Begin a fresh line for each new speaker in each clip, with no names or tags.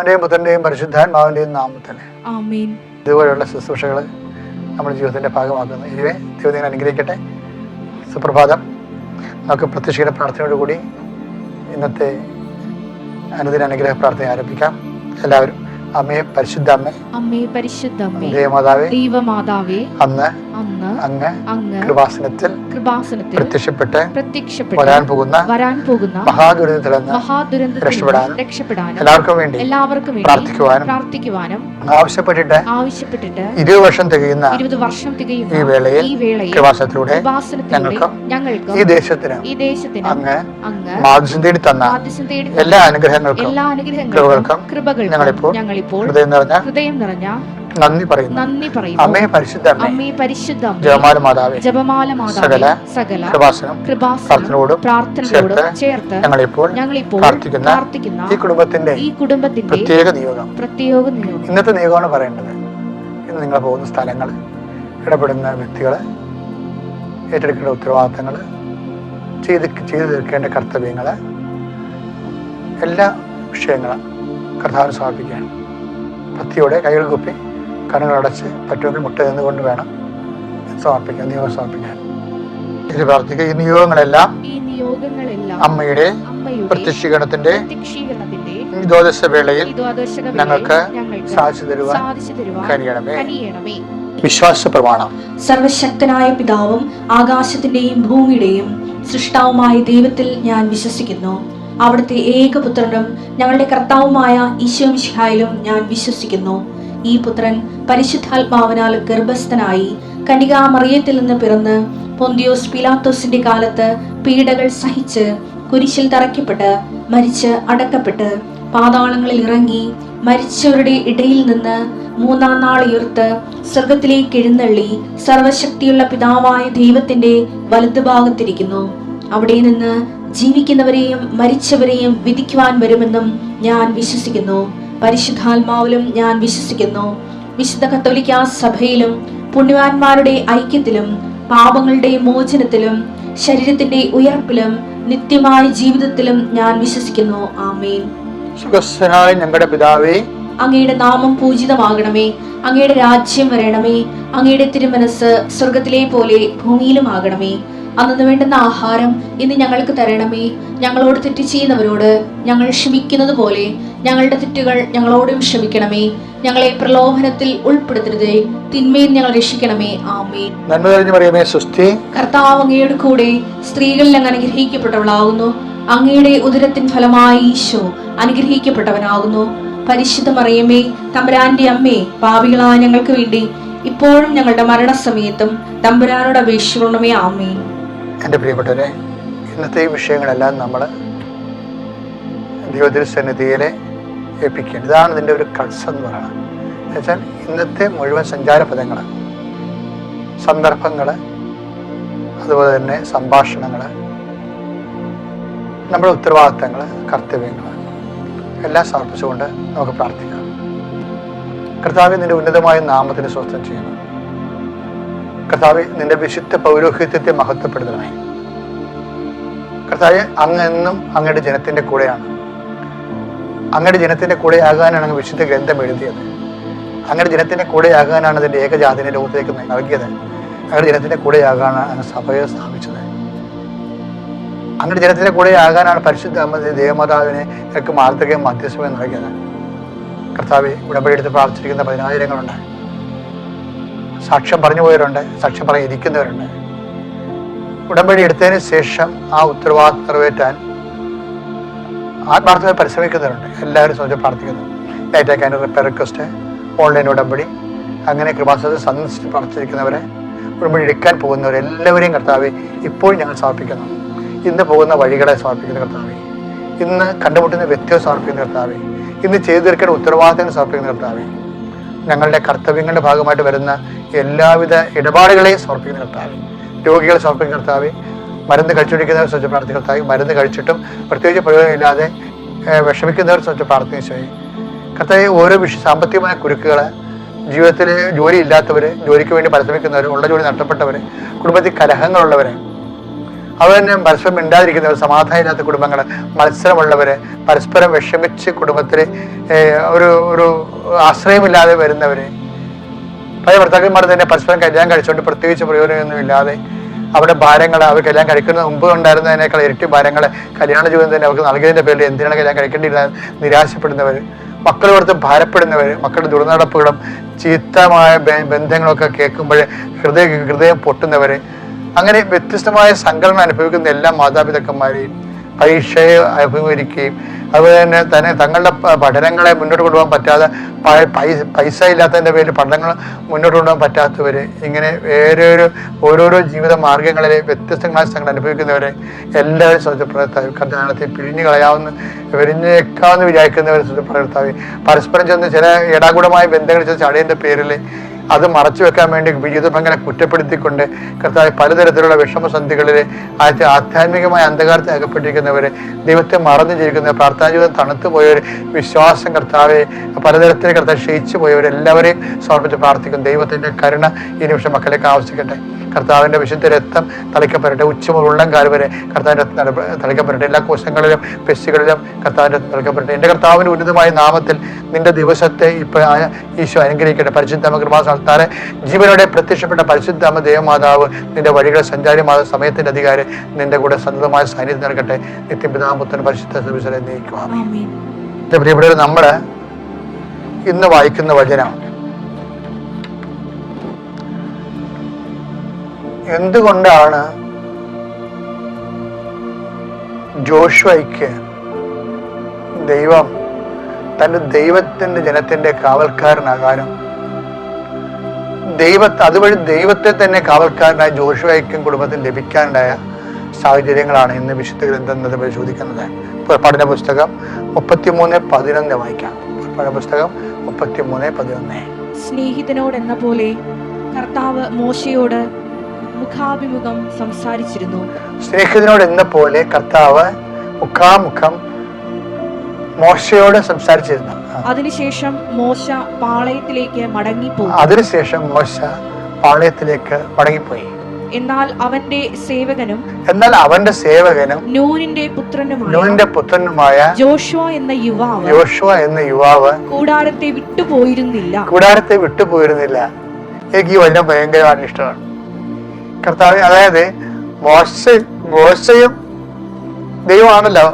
പിതാവിന്റെയും പുത്രന്റെയും പരിശുദ്ധാത്മാവിന്റെയും നാമത്തിൽ
ആമേൻ.
ഇതുപോലെയുള്ള ശുശ്രൂഷകൾ നമ്മുടെ ജീവിതത്തിന്റെ ഭാഗമാക്കുന്നു. ഇവയെ ദൈവം നിങ്ങൾ അനുഗ്രഹിക്കട്ടെ. സുപ്രഭാതം. നമുക്ക് പ്രത്യക്ഷീകരണ പ്രാർത്ഥനയോടുകൂടി ഇന്നത്തെ അനുദിന അനുഗ്രഹ പ്രാർത്ഥന ആരംഭിക്കാം. എല്ലാവരും അമ്മേ പരിശുദ്ധ അമ്മേ,
അമ്മേ പരിശുദ്ധ അമ്മേ,
ദൈവമാതാവേ,
ദൈവമാതാവേ,
അന്ന്
അങ്ങ്
കൃപാസനത്തിൽ പ്രത്യക്ഷപ്പെട്ട് വരാൻ പോകുന്ന മഹാദുരന്തത്തിൽ രക്ഷപ്പെടാൻ എല്ലാവർക്കും വേണ്ടി പ്രാർത്ഥിക്കുവാനും ആവശ്യപ്പെട്ടിട്ട് 20 വർഷം തികയുന്ന ഈ വേളയിൽ കൃപാസനത്തിലൂടെ ഞങ്ങൾക്ക് ഈ ദേശത്തിന് അങ്ങ് മാധ്യസ്ഥം തേടി തന്ന എല്ലാ അനുഗ്രഹങ്ങൾക്കും കൃപകൾക്കും ഞങ്ങളിപ്പോൾ ഹൃദയം നിറഞ്ഞ നന്ദി പറയുന്നു. അമ്മേ പരിശുദ്ധ അമ്മേ, ജപമാല മാതാവേ, സകല കൃപാസനോടും ചേർത്ത് ഞങ്ങളിപ്പോൾ പ്രാർത്ഥിക്കുന്ന ഈ കുടുംബത്തിന്റെ പ്രത്യേക നിയോഗം. ഇന്നത്തെ നിയോഗമാണ് പറയേണ്ടത്. ഇന്ന് നിങ്ങൾ പോകുന്ന സ്ഥലങ്ങൾ, ഇടപെടുന്ന വ്യക്തികൾ, ഏറ്റെടുക്കേണ്ട ഉത്തരവാദിത്തങ്ങൾ, ചെയ്തു തീർക്കേണ്ട കർത്തവ്യങ്ങൾ, എല്ലാ വിഷയങ്ങളും കർത്താവിന് സമർപ്പിക്കാൻ ഭക്തിയോടെ കൈകൾ കുപ്പി കണ്ണുകളടച്ച് പറ്റുമെങ്കിൽ മുട്ട നിന്നുകൊണ്ട് വേണം സമർപ്പിക്കാൻ, നിയോഗം സമർപ്പിക്കാൻ. ഇത് പ്രാർത്ഥിക്കുക. ഈ നിയോഗങ്ങളെല്ലാം അമ്മയുടെ പ്രത്യക്ഷീകരണത്തിന്റെ ഈ ദ്വാദശ വേളയിൽ ഞങ്ങൾക്ക് സാധിച്ചു തരുവാൻ കഴിയണമേ. വിശ്വാസ പ്രമാണം.
സർവശക്തനായ പിതാവും ആകാശത്തിന്റെയും ഭൂമിയുടെയും സൃഷ്ടാവുമായ ദൈവത്തിൽ ഞാൻ വിശ്വസിക്കുന്നു. അവിടുത്തെ ഏകപുത്രനും ഞങ്ങളുടെ കർത്താവുമായ ഈശോ മിശിഹായിലും ഞാൻ വിശ്വസിക്കുന്നു. ഈ പുത്രൻ പരിശുദ്ധാത്മാവിനാൽ ഗർഭസ്ഥനായി കന്യകാമറിയത്തിൽ നിന്ന് പിറന്ന് പൊന്തിയോസ് പിലാത്തോസിന്റെ കാലത്ത് പീഡകൾ സഹിച്ച് കുരിശിൽ തറയ്ക്കപ്പെട്ട് മരിച്ച് അടക്കപ്പെട്ട് പാതാളങ്ങളിൽ ഇറങ്ങി മരിച്ചവരുടെ ഇടയിൽ നിന്ന് 3-ാം നാൾ ഉയർത്ത് സ്വർഗത്തിലേക്ക് എഴുന്നള്ളി സർവശക്തിയുള്ള പിതാവായ ദൈവത്തിന്റെ വലതുഭാഗത്തിരിക്കുന്നു. അവിടെ നിന്ന് ജീവിക്കുന്നവരെയും മരിച്ചവരെയും വിധിക്കുവാൻ വരുമെന്നും ഞാൻ വിശ്വസിക്കുന്നു. പരിശുദ്ധാത്മാവിലും ഞാൻ വിശ്വസിക്കുന്നു. വിശുദ്ധ കത്തോലിക്കാ സഭയിലും പുണ്യവാന്മാരുടെ ഐക്യത്തിലും പാപങ്ങളുടെ മോചനത്തിലും ശരീരത്തിന്റെ ഉയർപ്പിലും നിത്യമായ ജീവിതത്തിലും ഞാൻ വിശ്വസിക്കുന്നു. ആമേൻ.
ഞങ്ങളുടെ പിതാവേ,
അങ്ങയുടെ നാമം പൂജിതമാകണമേ. അങ്ങയുടെ രാജ്യം വരണമേ. അങ്ങയുടെ തിരുമനസ് സ്വർഗത്തിലെ പോലെ ഭൂമിയിലും ആകണമേ. അന്നു വേണ്ടുന്ന ആഹാരം ഇന്ന് ഞങ്ങൾക്ക് തരണമേ. ഞങ്ങളോട് തെറ്റ് ചെയ്യുന്നവരോട് ഞങ്ങൾ ക്ഷമിക്കുന്നത് പോലെ ഞങ്ങളുടെ തെറ്റുകൾ ഞങ്ങളോടും ക്ഷമിക്കണമേ. ഞങ്ങളെ പ്രലോഭനത്തിൽ ഉൾപ്പെടുത്തരുതേ, തിന്മയിൽ ഞങ്ങൾ രക്ഷിക്കണമേ. ആമേൻ.
നന്മ നിറഞ്ഞ മറിയമേ, സ്വസ്തി.
കർത്താവ് അങ്ങയുടെ കൂടെ സ്ത്രീകളിൽ അങ്ങ് അനുഗ്രഹിക്കപ്പെട്ടവളാകുന്നു. അങ്ങയുടെ ഉദരത്തിൻ ഫലമായി ഈശോ അനുഗ്രഹിക്കപ്പെട്ടവനാകുന്നു. പരിശുദ്ധ മറിയമേ, തമ്പുരാന്റെ അമ്മേ, പാപികളായ ഞങ്ങൾക്ക് വേണ്ടി ഇപ്പോഴും ഞങ്ങളുടെ മരണസമയത്തും തമ്പുരാനോട് അപേക്ഷിക്കണമേ. ആമേൻ.
എൻ്റെ പ്രിയപ്പെട്ടവരെ, ഇന്നത്തെ ഈ വിഷയങ്ങളെല്ലാം നമ്മൾ ദൈവസന്നിധിയിലെ ഏൽപ്പിക്കുകയാണ്. ഇതാണ് ഇതിൻ്റെ ഒരു കട്സ് എന്ന് പറയുന്നത്. എന്നുവെച്ചാൽ ഇന്നത്തെ മുഴുവൻ സഞ്ചാരപഥങ്ങൾ, സന്ദർഭങ്ങൾ, അതുപോലെ തന്നെ സംഭാഷണങ്ങൾ, നമ്മുടെ ഉത്തരവാദിത്തങ്ങൾ, കർത്തവ്യങ്ങൾ എല്ലാം സമർപ്പിച്ചുകൊണ്ട് നമുക്ക് പ്രാർത്ഥിക്കാം. കർത്താവേ, നിന്റെ ഉന്നതമായ നാമത്തിന് സ്വസ്ഥം ചെയ്യണം. കർത്താവേ, നിന്റെ വിശുദ്ധ പൗരോഹിത്യത്തെ മഹത്വപ്പെടുത്തണമേ. കർത്താവേ, അങ്ങ് എന്നും അങ്ങയുടെ ജനത്തിന്റെ കൂടെയാണ്. അങ്ങയുടെ ജനത്തിന്റെ കൂടെ ആകാനാണ് അങ്ങ് വിശുദ്ധ ഗ്രന്ഥം എഴുതിയത്. അങ്ങയുടെ ജനത്തിന്റെ കൂടെ ആകാനാണ് അതിന്റെ ഏകജാതിനെ ലോകത്തേക്ക് നൽകിയത്. അങ്ങയുടെ ജനത്തിന്റെ കൂടെ ആകാനാണ് അങ്ങ് സഭയെ സ്ഥാപിച്ചത്. അങ്ങയുടെ ജനത്തിന്റെ കൂടെ ആകാനാണ് പരിശുദ്ധ അമ്മ ദേവമാതാവിനെ എനിക്ക് മാതൃകയും മധ്യസ്ഥയും നൽകിയത്. കർത്താവെ, ഉടമ്പടി എടുത്ത് പ്രാർത്ഥിച്ചിരിക്കുന്ന 10,000-ങ്ങളുണ്ട്. സാക്ഷ്യം പറഞ്ഞു പോയവരുണ്ട്, സാക്ഷ്യം പറഞ്ഞിരിക്കുന്നവരുണ്ട്. ഉടമ്പടി എടുത്തതിന് ശേഷം ആ ഉത്തരവാദിത്വം നിറവേറ്റാൻ ആത്മാർത്ഥമായി പരിശ്രമിക്കുന്നവരുണ്ട്. എല്ലാവരും സ്വന്തം പ്രാർത്ഥിക്കുന്നു. ലൈറ്റ് ആക്കാൻ റിപ്പയർ റിക്വസ്റ്റ്, ഓൺലൈൻ ഉടമ്പടി, അങ്ങനെ കൃപാസനത്തെ സന്ദർശിച്ച് പ്രാർത്ഥിച്ചിരിക്കുന്നവരെ, ഉടമ്പടി എടുക്കാൻ പോകുന്നവരെല്ലാവരെയും കർത്താവെ ഇപ്പോൾ ഞങ്ങൾ സമർപ്പിക്കുന്നു. ഇന്ന് പോകുന്ന വഴികളെ സമർപ്പിക്കുന്ന കർത്താവെ, ഇന്ന് കണ്ടുമുട്ടുന്ന വ്യക്തിയെ സമർപ്പിക്കുന്ന കർത്താവെ, ഇന്ന് ചെയ്തു തീർക്കേണ്ട ഉത്തരവാദിത്തങ്ങൾ സമർപ്പിക്കുന്ന കർത്താവെ, ഞങ്ങളുടെ കർത്തവ്യങ്ങളുടെ ഭാഗമായിട്ട് വരുന്ന എല്ലാവിധ ഇടപാടുകളെയും സമർപ്പിക്കുന്ന കർത്താവെ, രോഗികളെ സമർപ്പിക്കുന്ന കർത്താവെ, മരുന്ന് കഴിച്ചുകൊണ്ടിരിക്കുന്നവർ സ്വച്ഛ പ്രാർത്ഥിക്കുന്ന കർത്താവെ, മരുന്ന് കഴിച്ചിട്ടും പ്രത്യേകിച്ച് പ്രയോജനമില്ലാതെ വിഷമിക്കുന്നവർ സ്വച്ഛ പ്രാർത്ഥിച്ച കർത്താവെ, ഓരോ സാമ്പത്തികമായ കുരുക്കുകൾ, ജീവിതത്തിൽ ജോലി ഇല്ലാത്തവർ, ജോലിക്ക് വേണ്ടി പരിശ്രമിക്കുന്നവർ, ഉള്ള ജോലി നഷ്ടപ്പെട്ടവർ, കുടുംബത്തിൽ കലഹങ്ങളുള്ളവർ, അത് തന്നെ പരസ്പരം മിണ്ടാതിരിക്കുന്നവർ, സമാധാനമില്ലാത്ത കുടുംബങ്ങള്, മത്സരമുള്ളവര്, പരസ്പരം വിഷമിച്ച് കുടുംബത്തില് ഒരു ആശ്രയമില്ലാതെ വരുന്നവര്, പല ഭർത്താക്കന്മാർ തന്നെ പരസ്പരം കല്യാണം കഴിച്ചുകൊണ്ട് പ്രത്യേകിച്ച് പ്രയോജനമൊന്നും ഇല്ലാതെ അവിടെ ഭാരങ്ങൾ അവർ കല്യാണം കഴിക്കുന്ന മുമ്പ് ഉണ്ടായിരുന്നതിനേക്കാൾ ഇരട്ടി ഭാരങ്ങൾ കല്യാണ ജീവിതം തന്നെ അവർക്ക് നൽകിയതിന്റെ പേരിൽ എന്തിനാണ് കല്യാണം കഴിക്കേണ്ടിയില്ല നിരാശപ്പെടുന്നവർ, മക്കളോടത്ത് ഭാരപ്പെടുന്നവർ, മക്കളുടെ ദുർനടപ്പുകളും ചീത്തമായ ബന്ധങ്ങളൊക്കെ കേൾക്കുമ്പോൾ ഹൃദയം പൊട്ടുന്നവർ, അങ്ങനെ വ്യത്യസ്തമായ സംഘടന അനുഭവിക്കുന്ന എല്ലാ മാതാപിതാക്കന്മാരെയും പരീക്ഷയെ അഭിമുഖീകരിക്കുകയും അതുപോലെ തന്നെ തങ്ങളുടെ പഠനങ്ങളെ മുന്നോട്ട് കൊണ്ടുപോകാൻ പറ്റാതെ പൈസ ഇല്ലാത്തതിൻ്റെ പേരിൽ പഠനങ്ങൾ മുന്നോട്ട് കൊണ്ടുപോകാൻ പറ്റാത്തവർ, ഇങ്ങനെ ഓരോരോ ജീവിത മാർഗങ്ങളിലെ വ്യത്യസ്തങ്ങളായ സംഘടന അനുഭവിക്കുന്നവരെ എല്ലാവരും സ്വന്തപ്രവർത്താവ് പിഴിഞ്ഞു കളയാവുന്ന വിരിഞ്ഞേക്കാവുന്ന വിചാരിക്കുന്നവരെ സ്വന്തപ്രവർത്താവ് പരസ്പരം ചെന്ന് ചില ഏടാകൂടമായ ബന്ധങ്ങൾ ചെന്ന് ചടയതിൻ്റെ പേരിൽ അത് മറച്ചു വെക്കാൻ വേണ്ടി ജീവിതഭംഗനെ കുറ്റപ്പെടുത്തിക്കൊണ്ട് കർത്താവ് പലതരത്തിലുള്ള വിഷമസന്ധികളിൽ ആധ്യാത്മികമായ അന്ധകാരത്തെ അകപ്പെട്ടിരിക്കുന്നവരെ, ദൈവത്തെ മറന്നു ജീവിക്കുന്ന പ്രാർത്ഥനാ ജീവിതം തണുത്തു പോയവർ, വിശ്വാസം കർത്താവെ പലതരത്തിൽ കർത്താവ് ക്ഷയിച്ചു പോയവരെല്ലാവരെയും സമർപ്പിച്ച് പ്രാർത്ഥിക്കും. ദൈവത്തിൻ്റെ കരുണ ഈ നിമിഷം മക്കളേക്ക് ആവശ്യിക്കട്ടെ. കർത്താവിൻ്റെ വിശുദ്ധ രക്തം തളിക്കപ്പെടട്ടെ. ഉച്ചമുതൽ ഉള്ളംകാൽ വരെ കർത്താവിൻ്റെ തളിക്കപ്പെടട്ടെ. എല്ലാ കോശങ്ങളിലും പെശുകളിലും കർത്താവിൻ്റെ തളിക്കപ്പെടട്ടെ. എൻ്റെ കർത്താവിൻ്റെ ഉന്നതമായ നാമത്തിൽ നിന്റെ ദിവസത്തെ ഇപ്പോൾ ഈശോ അനുഗ്രഹിക്കട്ടെ. പരിശുദ്ധ കൃപാസ്ഥാനത്താറെ ജീവനോടെ പ്രത്യക്ഷപ്പെട്ട പരിശുദ്ധ ദേവമാതാവ് നിന്റെ വഴികളെ സഞ്ചാരിമാത സമയത്തിന്റെ അധികാരി നിന്റെ കൂടെ സന്തതമായ സാന്നിധ്യം നൽകട്ടെ. നിത്യപിതാപുത്രൻ പരിശുദ്ധ സർവീസരെ നയിക്കുക. എൻ്റെ പ്രിയപ്പെട്ടവർ, നമ്മൾ ഇന്ന് വായിക്കുന്ന വചനം എന്തുകൊണ്ടാണ് ജോഷുവയ്ക്ക് ദൈവം തന്റെ ദൈവത്തിന്റെ ജനത്തിന്റെ കാവൽക്കാരനാകാനും അതുവഴി ദൈവത്തെ തന്നെ കാവൽക്കാരനായ ജോഷുവയ്ക്കും കുടുംബത്തിൽ ലഭിക്കാനുണ്ടായ സാഹചര്യങ്ങളാണ് ഇന്ന് വിശുദ്ധ ഗ്രന്ഥം പരിശോധിക്കുന്നത്. പുറപ്പാടിന്റെ പുസ്തകം 33:11 വായിക്കാം. പുറപ്പാടിന്റെ പുസ്തകം 33:11.
സ്നേഹിതനോടെന്ന പോലെ കർത്താവ് മോശയോട് മുഖാഭിമുഖം സംസാരിച്ചിരുന്നു.
സ്നേഹിതനോട് എന്ന പോലെ കർത്താവ് മുഖാമുഖം മോശയോട് സംസാരിച്ചിരുന്നു.
അതിനുശേഷം മോശ പാളയത്തിലേക്ക് മടങ്ങിപ്പോയി. എന്നാൽ അവന്റെ സേവകനും നൂനിന്റെ പുത്രനുമായ ജോഷുവ എന്ന യുവാവ് കൂടാരത്തെ വിട്ടുപോയിരുന്നില്ല.
എനിക്ക് ഈ വചനം ഭയങ്കരമാണ് ഇഷ്ടമാണ്. കർത്താവ്, അതായത് മോശയും ദൈവമാണല്ലോ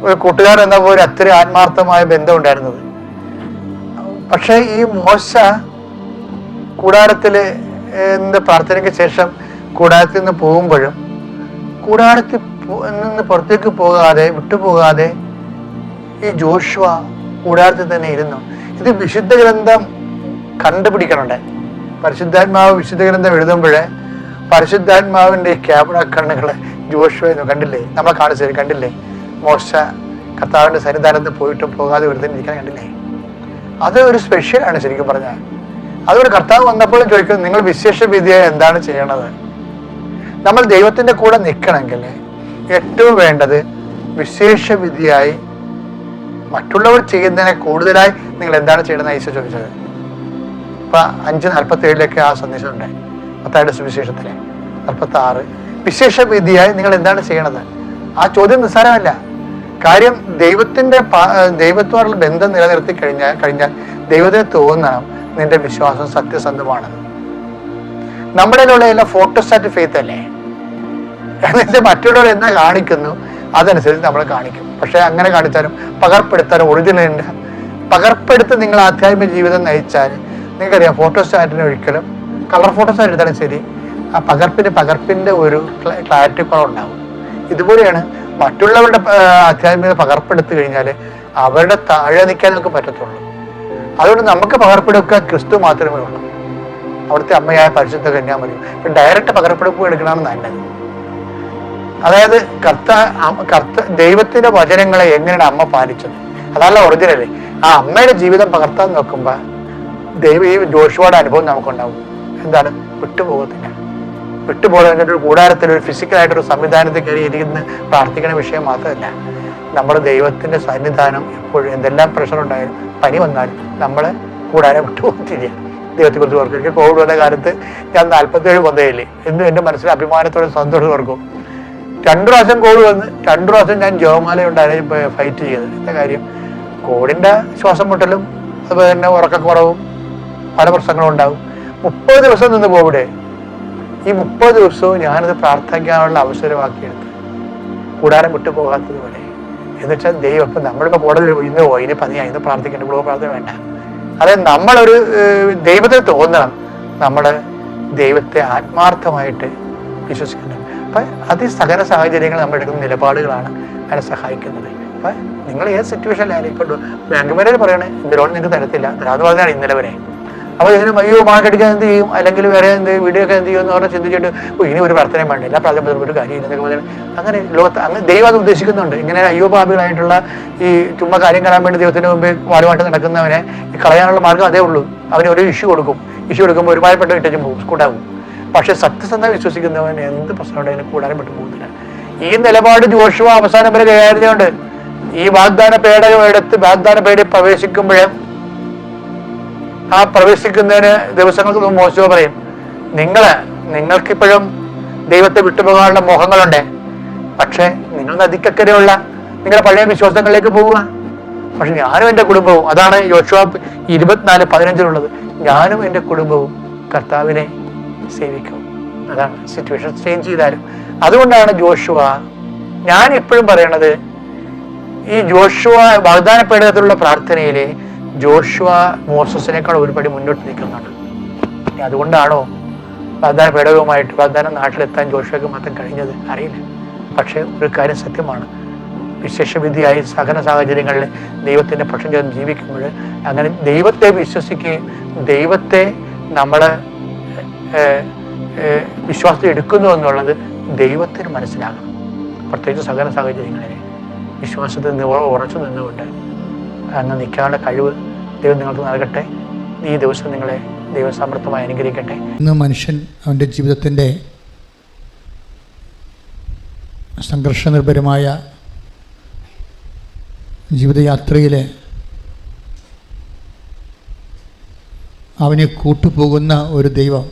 ഒരു കൂട്ടുകാരൻ എന്ന പോലെ അത്രയും ആത്മാർത്ഥമായ ബന്ധം ഉണ്ടായിരുന്നത്. പക്ഷെ ഈ മോശ കൂടാരത്തില് പ്രാർത്ഥനയ്ക്ക് ശേഷം കൂടാരത്തിൽ നിന്ന് പോകുമ്പോഴും കൂടാരത്തിൽ നിന്ന് പുറത്തേക്ക് വിട്ടുപോകാതെ ഈ ജോഷുവ കൂടാരത്തിൽ തന്നെ ഇരുന്നു. ഇത് വിശുദ്ധ ഗ്രന്ഥം കണ്ടുപിടിക്കണുണ്ട്. പരിശുദ്ധാത്മാവ് വിശുദ്ധ ഗ്രന്ഥം എഴുതുമ്പോഴേ പരിശുദ്ധാത്മാവിന്റെ ക്യാമറ കണ്ണുകള് ജോഷുവ കണ്ടില്ലേ, നമ്മളെ കാണിച്ചു കണ്ടില്ലേ? മോശ കർത്താവിന്റെ സന്നിധാനത്ത് പോയിട്ടും പോകാതെ വെറുതെ ഇരിക്കാൻ കണ്ടില്ലേ? അത് ഒരു സ്പെഷ്യലാണ് ശരിക്കും പറഞ്ഞാൽ. അതുകൊണ്ട് കർത്താവ് വന്നപ്പോഴും ചോദിക്കുന്നത്, നിങ്ങൾ വിശേഷ വിധിയായി എന്താണ് ചെയ്യണത്? നമ്മൾ ദൈവത്തിന്റെ കൂടെ നിൽക്കണമെങ്കിൽ ഏറ്റവും വേണ്ടത് വിശേഷ വിധിയായി മറ്റുള്ളവർ ചെയ്യുന്നതിനെ കൂടുതലായി നിങ്ങൾ എന്താണ് ചെയ്യണമെന്ന് ഈശോ ചോദിച്ചത്. ഇപ്പൊ 5:47 ആ സന്ദേശം ഉണ്ടായി. മത്തായിയുടെ സുവിശേഷത്തിലെ 46 വിശേഷ വിധിയായി നിങ്ങൾ എന്താണ് ചെയ്യണത്? ആ ചോദ്യം നിസ്സാരമല്ല. കാര്യം ദൈവത്തോടുള്ള ബന്ധം നിലനിർത്തി കഴിഞ്ഞാൽ ദൈവത്തിന് തോന്നണം നിന്റെ വിശ്വാസം സത്യസന്ധമാണെന്ന്. നമ്മുടെ ഉള്ള ഫോട്ടോസ്റ്റാറ്റ് ഫെയ്ത്ത് അല്ലേ? എന്നിട്ട് മറ്റുള്ളവർ എന്നാ കാണിക്കുന്നു അതനുസരിച്ച് നമ്മൾ കാണിക്കും. പക്ഷെ അങ്ങനെ കാണിച്ചാലും പകർപ്പെടുത്താനും ഒറിജിനലിന്റെ പകർപ്പെടുത്ത് നിങ്ങൾ ആധ്യാത്മിക ജീവിതം നയിച്ചാൽ നിങ്ങൾക്കറിയാം, ഫോട്ടോസ്റ്റാറ്റിന് ഒരിക്കലും കളർ ഫോട്ടോസ്റ്റാറ്റ് എടുത്താലും ശരി ആ പകർപ്പിന്റെ ഒരു ക്ലാരിറ്റി കുറവുണ്ടാവും. ഇതുപോലെയാണ് മറ്റുള്ളവരുടെ ആധ്യാത്മികത പകർപ്പെടുത്തു കഴിഞ്ഞാൽ അവരുടെ താഴെ നിൽക്കാൻ നമുക്ക് പറ്റത്തുള്ളൂ. അതുകൊണ്ട് നമുക്ക് പകർപ്പെടുക്കാൻ ക്രിസ്തു മാത്രമേ ഉള്ളൂ, അവിടുത്തെ അമ്മയായ പരിശുദ്ധ കന്യാമറി. ഡയറക്റ്റ് പകർപ്പെടുപ്പ് എടുക്കണമെന്ന് നല്ലത്. അതായത് ദൈവത്തിന്റെ വചനങ്ങളെ എങ്ങനെയാണ് അമ്മ പാലിച്ചത്, അതല്ല ഒറിജിനല്. ആ അമ്മയുടെ ജീവിതം പകർത്താൻ നോക്കുമ്പോൾ ഈ ജോഷുവയുടെ അനുഭവം നമുക്കുണ്ടാവും. എന്താണ്? വിട്ടുപോകത്തില്ല. വിട്ടുപോകാൻ ഒരു കൂടാരത്തിൽ ഒരു ഫിസിക്കലായിട്ടൊരു സംവിധാനത്തിൽ കയറി ഇരിക്കുന്ന പ്രാർത്ഥിക്കുന്ന വിഷയം മാത്രമല്ല, നമ്മുടെ ദൈവത്തിന്റെ സന്നിധാനം എപ്പോഴും എന്തെല്ലാം പ്രഷർ ഉണ്ടായാലും പനി വന്നാലും നമ്മളെ കൂടാരം വിട്ടുപോകത്തില്ല. ദൈവത്തെ കുറിച്ച് ഓർക്കും. എനിക്ക് കോവിഡ് വന്ന കാലത്ത് ഞാൻ 47 കൊന്തയില്ലേ എന്നും എൻ്റെ മനസ്സിൽ അഭിമാനത്തോടെ സന്തോഷം ഓർക്കും. 2 പ്രാവശ്യം കോവിഡ് വന്ന് 2 പ്രാവശ്യം ഞാൻ ജോമാല ഉണ്ടായിരുന്നു ഫൈറ്റ് ചെയ്തത്. എന്താ കാര്യം? കോവിഡിന്റെ ശ്വാസം മുട്ടലും അതുപോലെ തന്നെ ഉറക്കക്കുറവും പല പ്രശ്നങ്ങളും ഉണ്ടാവും. 30 ദിവസം നിന്ന് കോവിഡ്. ഈ 30 ദിവസവും ഞാനത് പ്രാർത്ഥിക്കാനുള്ള അവസരമാക്കിയെടുത്ത് കൂടാരം വിട്ടു പോകാത്തതുപോലെ. എന്നുവെച്ചാൽ ദൈവം ഇപ്പം നമ്മളിപ്പോൾ കൂടുതൽ ഇന്ന് പോയി ഇനി 10 ഇന്ന് പ്രാർത്ഥിക്കേണ്ട, ഇവിടെ പ്രാർത്ഥന വേണ്ട. അതായത് നമ്മളൊരു ദൈവത്തിന് തോന്നണം, നമ്മൾ ദൈവത്തെ ആത്മാർത്ഥമായിട്ട് വിശ്വസിക്കുന്നത്. അപ്പം അത് സകല സാഹചര്യങ്ങൾ നമ്മൾ എടുക്കുന്ന നിലപാടുകളാണ് അതിനെ സഹായിക്കുന്നത്. അപ്പം നിങ്ങൾ ഏത് സിറ്റുവേഷനിലായാലും ഇപ്പോൾ ബാങ്ക് മാനേജർ പറയണേ എൻ്റെ ലോൺ നിങ്ങൾക്ക് തരത്തില്ല, തരാമെന്ന് പറഞ്ഞാണ് ഇന്നലെ വരെ. അപ്പോൾ ഇതിന് അയ്യോ മാർക്കടിക്കാൻ എന്ത് ചെയ്യും, അല്ലെങ്കിൽ വേറെ എന്ത് വീഡിയോ ഒക്കെ എന്ത് ചെയ്യും എന്ന് പറഞ്ഞാൽ ചിന്തിച്ചിട്ട് ഇനി ഒരു പ്രാർത്ഥനയും വേണ്ട, എല്ലാ പ്രാർത്ഥന ഒരു കാര്യമില്ല എന്നൊക്കെ പറഞ്ഞാൽ അങ്ങനെ ലോകത്ത് അങ്ങനെ ദൈവം അത് ഉദ്ദേശിക്കുന്നുണ്ട്. ഇങ്ങനെ അയ്യോപാപികളായിട്ടുള്ള ഈ ചുമ്മാ കാര്യം കളയാൻ വേണ്ടി ദൈവത്തിന് മുമ്പേ വാലുമായിട്ട് നടക്കുന്നവനെ ഈ കളയാനുള്ള മാർഗ്ഗം അതേ ഉള്ളൂ. അവന് ഒരു ഇഷ്യൂ കൊടുക്കും, ഇഷ്യൂ കൊടുക്കുമ്പോൾ ഒരുമാതിരിപ്പെട്ട ഇട്ടും പോകും, സ്കൂട്ടാകും. പക്ഷെ സത്യസന്ധ വിശ്വസിക്കുന്നവൻ എന്ത് പ്രശ്നം ഉണ്ടെങ്കിലും കൂടാനും പെട്ടു പോകുന്നില്ല. ഈ നിലപാട് ജോഷുവ അവസാനം വരെ കൈകാര്യതയുണ്ട്. ഈ വാഗ്ദാന പേടകം എടുത്ത് വാഗ്ദാന പേടി പ്രവേശിക്കുമ്പോഴേ ആ പ്രവേശിക്കുന്നതിന് ദിവസങ്ങൾക്ക് മുമ്പ് മോശം പറയും, നിങ്ങൾക്കിപ്പോഴും ദൈവത്തെ വിട്ടുപോകാനുള്ള മോഹങ്ങളുണ്ട്, പക്ഷെ നിങ്ങൾ നദിക്കക്കരെയുള്ള നിങ്ങളുടെ പഴയ വിശ്വാസങ്ങളിലേക്ക് പോവുക. പക്ഷെ ഞാനും എൻ്റെ കുടുംബവും, അതാണ് യോശുവ 24:15 ഞാനും എൻ്റെ കുടുംബവും കർത്താവിനെ സേവിക്കും. അതാണ് സിറ്റുവേഷൻ ചേഞ്ച് ചെയ്താലും. അതുകൊണ്ടാണ് ജോഷുവ, ഞാൻ എപ്പോഴും പറയണത്, ഈ ജോഷുവ വാഗ്ദാന പേടകത്തിലുള്ള പ്രാർത്ഥനയിലെ ജോഷുവ മോസസിനേക്കാൾ ഒരുപടി മുന്നോട്ട് നിൽക്കുന്നുണ്ട്. അതുകൊണ്ടാണോ വാഗ്ദാന പേടകവുമായിട്ട് വാഗ്ദാന നാട്ടിലെത്താൻ ജോഷുവയ്ക്ക് മാത്രം കഴിഞ്ഞത് അറിയില്ല. പക്ഷെ ഒരു കാര്യം സത്യമാണ്, വിശേഷവിധിയായി സകല സാഹചര്യങ്ങളിൽ ദൈവത്തിൻ്റെ പക്ഷം ചേർന്ന് ജീവിക്കുമ്പോൾ അങ്ങനെ ദൈവത്തെ വിശ്വസിക്കുകയും ദൈവത്തെ നമ്മൾ വിശ്വാസത്തിൽ എടുക്കുന്നു എന്നുള്ളത് ദൈവത്തിന് മനസ്സിലാകണം. പ്രത്യേകിച്ച് സകല സാഹചര്യങ്ങളിൽ വിശ്വാസത്തിൽ ഉറച്ചു നിന്നുകൊണ്ട് അങ്ങ് നിൽക്കാനുള്ള കഴിവ് ദൈവം നിങ്ങൾക്ക് നൽകട്ടെ. ഈ ദിവസം നിങ്ങളെ ദൈവം സമൃദ്ധമായി അനുഗ്രഹിക്കട്ടെ. ഇന്ന് മനുഷ്യൻ അവൻ്റെ ജീവിതത്തിൻ്റെ സംഘർഷനിർഭരമായ ജീവിതയാത്രയിൽ അവനെ കൂട്ടുപോകുന്ന ഒരു ദൈവം,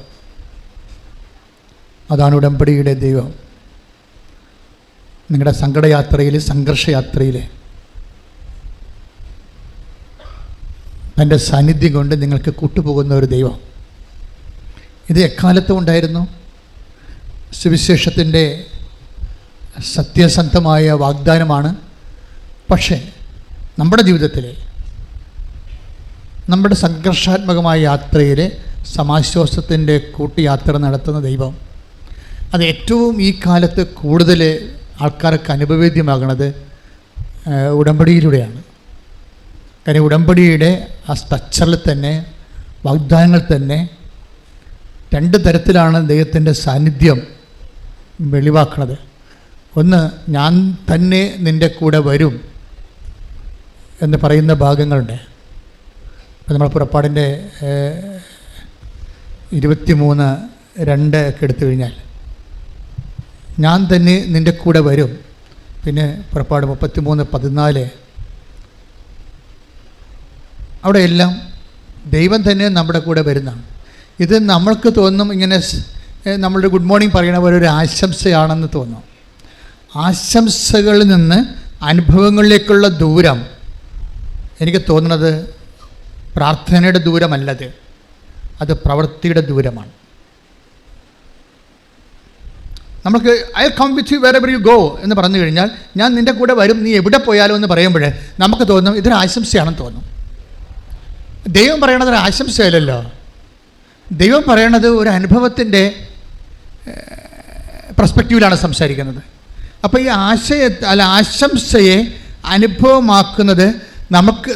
അതാണ് ഉടമ്പടിയുടെ ദൈവം. നിങ്ങളുടെ സങ്കടയാത്രയിൽ, സംഘർഷയാത്രയിൽ തൻ്റെ സാന്നിധ്യം കൊണ്ട് നിങ്ങൾക്ക് കൂട്ടുപോകുന്ന ഒരു ദൈവം. ഇത് എക്കാലത്തും ഉണ്ടായിരുന്നു. സുവിശേഷത്തിൻ്റെ സത്യസന്ധമായ വാഗ്ദാനമാണ്. പക്ഷേ നമ്മുടെ ജീവിതത്തിൽ, നമ്മുടെ സംഘർഷാത്മകമായ യാത്രയിൽ സമാശ്വാസത്തിൻ്റെ കൂട്ടുയാത്ര നടത്തുന്ന ദൈവം, അത് ഏറ്റവും ഈ കാലത്ത് കൂടുതൽ ആൾക്കാർക്ക് അനുഭവേദ്യമാകുന്നത് ഉടമ്പടിയിലൂടെയാണ്. കാര്യം ഉടമ്പടിയുടെ ആ സ്ട്രക്ചറിൽ തന്നെ, വാഗ്ദാനങ്ങൾ തന്നെ 2 തരത്തിലാണ് ദൈവത്തിൻ്റെ സാന്നിധ്യം വെളിവാക്കുന്നത്. ഒന്ന്, ഞാൻ തന്നെ നിൻ്റെ കൂടെ വരും എന്ന് പറയുന്ന ഭാഗങ്ങളുണ്ട്. ഇപ്പം നമ്മൾ പുറപ്പാടിൻ്റെ 23:2 ഒക്കെ എടുത്തു കഴിഞ്ഞാൽ ഞാൻ തന്നെ നിൻ്റെ കൂടെ വരും. പിന്നെ പുറപ്പാട് 33:14 അവിടെയെല്ലാം ദൈവം തന്നെ നമ്മുടെ കൂടെ വരുന്നതാണ്. ഇത് നമ്മൾക്ക് തോന്നും ഇങ്ങനെ നമ്മളുടെ ഗുഡ് മോർണിംഗ് പറയണ പോലെ ഒരു ആശംസയാണെന്ന് തോന്നും. ആശംസകളിൽ നിന്ന് അനുഭവങ്ങളിലേക്കുള്ള ദൂരം എനിക്ക് തോന്നുന്നത് പ്രാർത്ഥനയുടെ ദൂരമല്ലത്, അത് പ്രവൃത്തിയുടെ ദൂരമാണ്. നമുക്ക് I come with you wherever you go എന്ന് പറഞ്ഞു കഴിഞ്ഞാൽ, ഞാൻ നിൻ്റെ കൂടെ വരും, നീ എവിടെ പോയാലോ എന്ന് പറയുമ്പോൾ നമുക്ക് തോന്നും ഇതൊരു ആശംസയാണെന്ന് തോന്നും. ദൈവം പറയണത് ഒരു ആശംസയല്ലല്ലോ. ദൈവം പറയണത് ഒരു അനുഭവത്തിൻ്റെ പെർസ്പെക്റ്റീവിലാണ് സംസാരിക്കുന്നത്. അപ്പോൾ ഈ ആശംസയെ അനുഭവമാക്കുന്നത്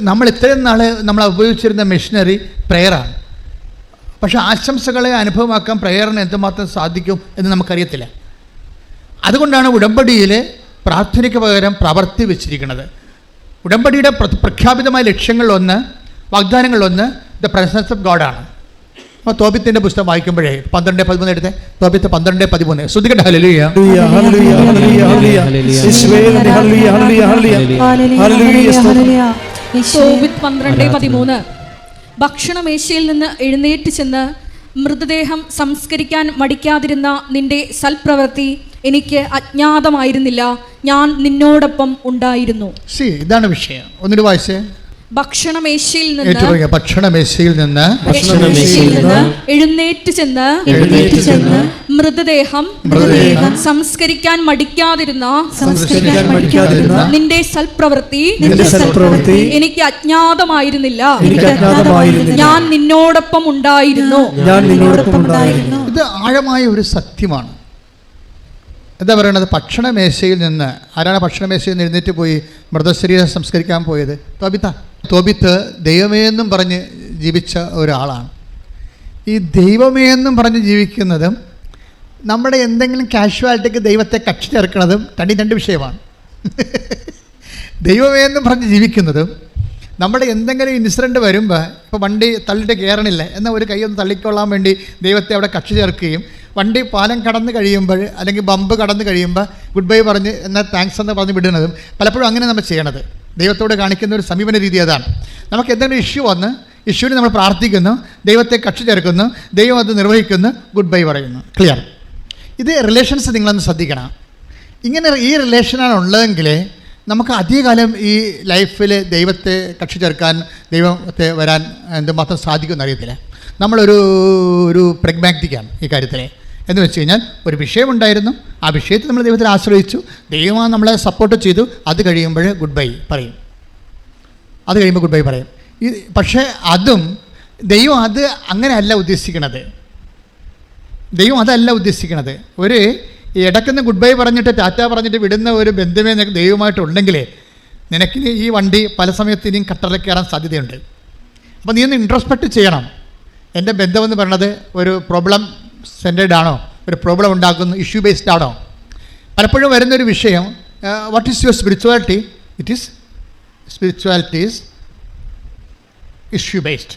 നമ്മൾ ഇത്രയും നാൾ നമ്മൾ ഉപയോഗിച്ചിരുന്ന മെഷീനറി പ്രെയറാണ്. പക്ഷേ ആശംസകളെ അനുഭവമാക്കാൻ പ്രെയറിന് എന്തുമാത്രം സാധിക്കും എന്ന് നമുക്കറിയത്തില്ല. അതുകൊണ്ടാണ് ഉടമ്പടിയിൽ പ്രാർത്ഥനയ്ക്ക് പകരം പ്രവൃത്തി വെച്ചിരിക്കുന്നത്. ഉടമ്പടിയുടെ പ്രഖ്യാപിതമായ ലക്ഷ്യങ്ങളിലൊന്ന്, വാഗ്ദാനങ്ങളിലൊന്ന് ദ പ്രസൻസ് ഓഫ് ഗോഡാണ്. അപ്പോൾ തോബിത്തിൻ്റെ പുസ്തകം വായിക്കുമ്പോഴേ 12:13 എടുത്തേ. തോബിത്ത് 12:13 ശ്രദ്ധിക്കട്ടെ. ഹല്ലേലൂയ,
തോബിത്ത് 12:13 ഭക്ഷണമേശയിൽ നിന്ന് എഴുന്നേറ്റ് ചെന്ന്
മൃതദേഹം സംസ്കരിക്കാൻ മടിക്കാതിരുന്ന നിന്റെ സൽപ്രവൃത്തി എനിക്ക് അജ്ഞാതമായിരുന്നില്ല. ഞാൻ നിന്നോടൊപ്പം ഉണ്ടായിരുന്നു.
ഇതാണ് വിഷയം. ഒന്നിട്ട് വായിച്ചേ.
ഭക്ഷണമേശയിൽ
നിന്ന്
എഴുന്നേറ്റ് ചെന്ന് മൃതദേഹം സംസ്കരിക്കാൻ മടിക്കാതിരുന്ന നിന്റെ സൽപ്രവൃത്തി എനിക്ക് അജ്ഞാതമായിരുന്നില്ല. ഞാൻ നിന്നോടൊപ്പം ഉണ്ടായിരുന്നു.
ഇത് ആഴമായ ഒരു സത്യമാണ്. എന്താ പറയണത്? ഭക്ഷണമേശയിൽ നിന്ന് ആരാണ് ഭക്ഷണമേശയിൽ നിന്ന് എഴുന്നേറ്റ് പോയി മൃതശരീരം സംസ്കരിക്കാൻ പോയത്? തോബിത്ത് ദൈവമേ എന്നും പറഞ്ഞ് ജീവിച്ച ഒരാളാണ്. ഈ ദൈവമേ എന്നും പറഞ്ഞ് ജീവിക്കുന്നതും നമ്മുടെ എന്തെങ്കിലും കാഷ്വാലിറ്റിക്ക് ദൈവത്തെ കക്ഷി ചേർക്കുന്നതും രണ്ട് വിഷയമാണ്. ദൈവമേ എന്നും പറഞ്ഞ് ജീവിക്കുന്നതും നമ്മുടെ എന്തെങ്കിലും ഇൻസിഡൻറ്റ് വരുമ്പോൾ, ഇപ്പോൾ വണ്ടി തള്ളിയിട്ട് കയറണില്ല എന്നാൽ ഒരു കൈ ഒന്ന് തള്ളിക്കൊള്ളാൻ വേണ്ടി ദൈവത്തെ അവിടെ കക്ഷി ചേർക്കുകയും, വണ്ടി പാലം കടന്ന് കഴിയുമ്പോൾ അല്ലെങ്കിൽ ബമ്പ് കടന്ന് കഴിയുമ്പോൾ ഗുഡ് ബൈ പറഞ്ഞ് എന്നാൽ താങ്ക്സ് എന്ന് പറഞ്ഞ് വിടുന്നതും പലപ്പോഴും അങ്ങനെ നമ്മൾ ചെയ്യണത്. ദൈവത്തോട് കാണിക്കുന്ന ഒരു സമീപന രീതി അതാണ്. നമുക്ക് എന്തെങ്കിലും ഇഷ്യൂ വന്ന് ഇഷ്യൂവിന് നമ്മൾ പ്രാർത്ഥിക്കുന്നു, ദൈവത്തെ കക്ഷി ചേർക്കുന്നു, ദൈവം അത് നിർവഹിക്കുന്നു, ഗുഡ് ബൈ പറയുന്നു. ക്ലിയർ? ഇത് റിലേഷൻസ് നിങ്ങളൊന്ന് ശ്രദ്ധിക്കണം. ഇങ്ങനെ ഈ റിലേഷനാണ് ഉള്ളതെങ്കിൽ നമുക്ക് അധികകാലം ഈ ലൈഫിൽ ദൈവത്തെ കക്ഷി ചേർക്കാൻ, ദൈവത്തെ വരാൻ എന്തുമാത്രം സാധിക്കുമെന്ന് അറിയത്തില്ല. നമ്മളൊരു പ്രഗ്മാറ്റിക്കാണ് ഈ കാര്യത്തിൽ. എന്ന് വെച്ച് കഴിഞ്ഞാൽ ഒരു വിഷയമുണ്ടായിരുന്നു, ആ വിഷയത്തിൽ നമ്മൾ ദൈവത്തിൽ ആശ്രയിച്ചു, ദൈവം നമ്മളെ സപ്പോർട്ട് ചെയ്തു, അത് കഴിയുമ്പോൾ ഗുഡ് ബൈ പറയും. പക്ഷേ അതും ദൈവം അങ്ങനെയല്ല ഉദ്ദേശിക്കണത്. ഒരു ഇടയ്ക്കുന്ന ഗുഡ് ബൈ പറഞ്ഞിട്ട് ടാറ്റ പറഞ്ഞിട്ട് വിടുന്ന ഒരു ബന്ധമേ നിനക്ക് ദൈവമായിട്ടുണ്ടെങ്കിൽ നിനക്കിനി ഈ വണ്ടി പല സമയത്ത് ഇനിയും കട്ടറിൽ കയറാൻ സാധ്യതയുണ്ട്. അപ്പോൾ നീ ഒന്ന് ഇൻട്രോസ്പെക്റ്റ് ചെയ്യണം. എൻ്റെ ബന്ധമെന്ന് പറയണത് ഒരു പ്രോബ്ലം സെൻറ്റേഡ് ആണോ, ഒരു പ്രോബ്ലം ഉണ്ടാക്കുന്ന ഇഷ്യൂ ബേസ്ഡ് ആണോ? പലപ്പോഴും വരുന്നൊരു വിഷയം, what is your spirituality? Spirituality is issue based.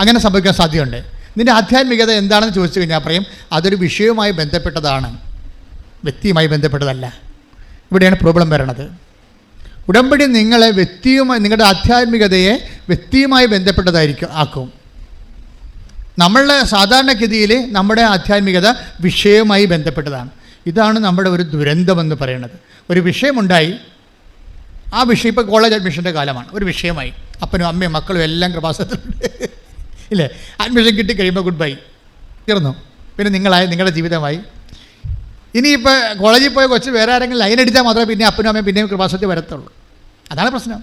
അങ്ങനെ സംഭവിക്കാൻ സാധ്യതയുണ്ട്. നിൻ്റെ ആധ്യാത്മികത എന്താണെന്ന് ചോദിച്ചു കഴിഞ്ഞാൽ പറയും അതൊരു വിഷയവുമായി ബന്ധപ്പെട്ടതാണ്, വ്യക്തിയുമായി ബന്ധപ്പെട്ടതല്ല. ഇവിടെയാണ് പ്രോബ്ലം വരണത്. ഉടമ്പടി നിങ്ങളെ നിങ്ങളുടെ ആധ്യാത്മികതയെ വ്യക്തിയുമായി ആക്കും. നമ്മളുടെ സാധാരണഗതിയിൽ നമ്മുടെ ആധ്യാത്മികത വിഷയവുമായി ബന്ധപ്പെട്ടതാണ്. ഇതാണ് നമ്മുടെ ഒരു ദുരന്തമെന്ന് പറയുന്നത്. ഒരു വിഷയമുണ്ടായി, ആ വിഷയം ഇപ്പോൾ കോളേജ് അഡ്മിഷൻ്റെ കാലമാണ്, ഒരു വിഷയമായി അപ്പനും അമ്മയും മക്കളും എല്ലാം കൃപാസനത്തിലുണ്ട് ഇല്ലേ? അഡ്മിഷൻ കിട്ടിക്കഴിയുമ്പോൾ ഗുഡ് ബൈ തീർന്നു. പിന്നെ നിങ്ങളുടെ ജീവിതമായി. ഇനിയിപ്പോൾ കോളേജിൽ പോയ കൊച്ച് വേറെ ആരെങ്കിലും ലൈൻ അടിച്ചാൽ മാത്രമേ പിന്നെ അപ്പനും അമ്മയും പിന്നെയും കൃപാസനത്തിൽ വരത്തുള്ളൂ. അതാണ് പ്രശ്നം.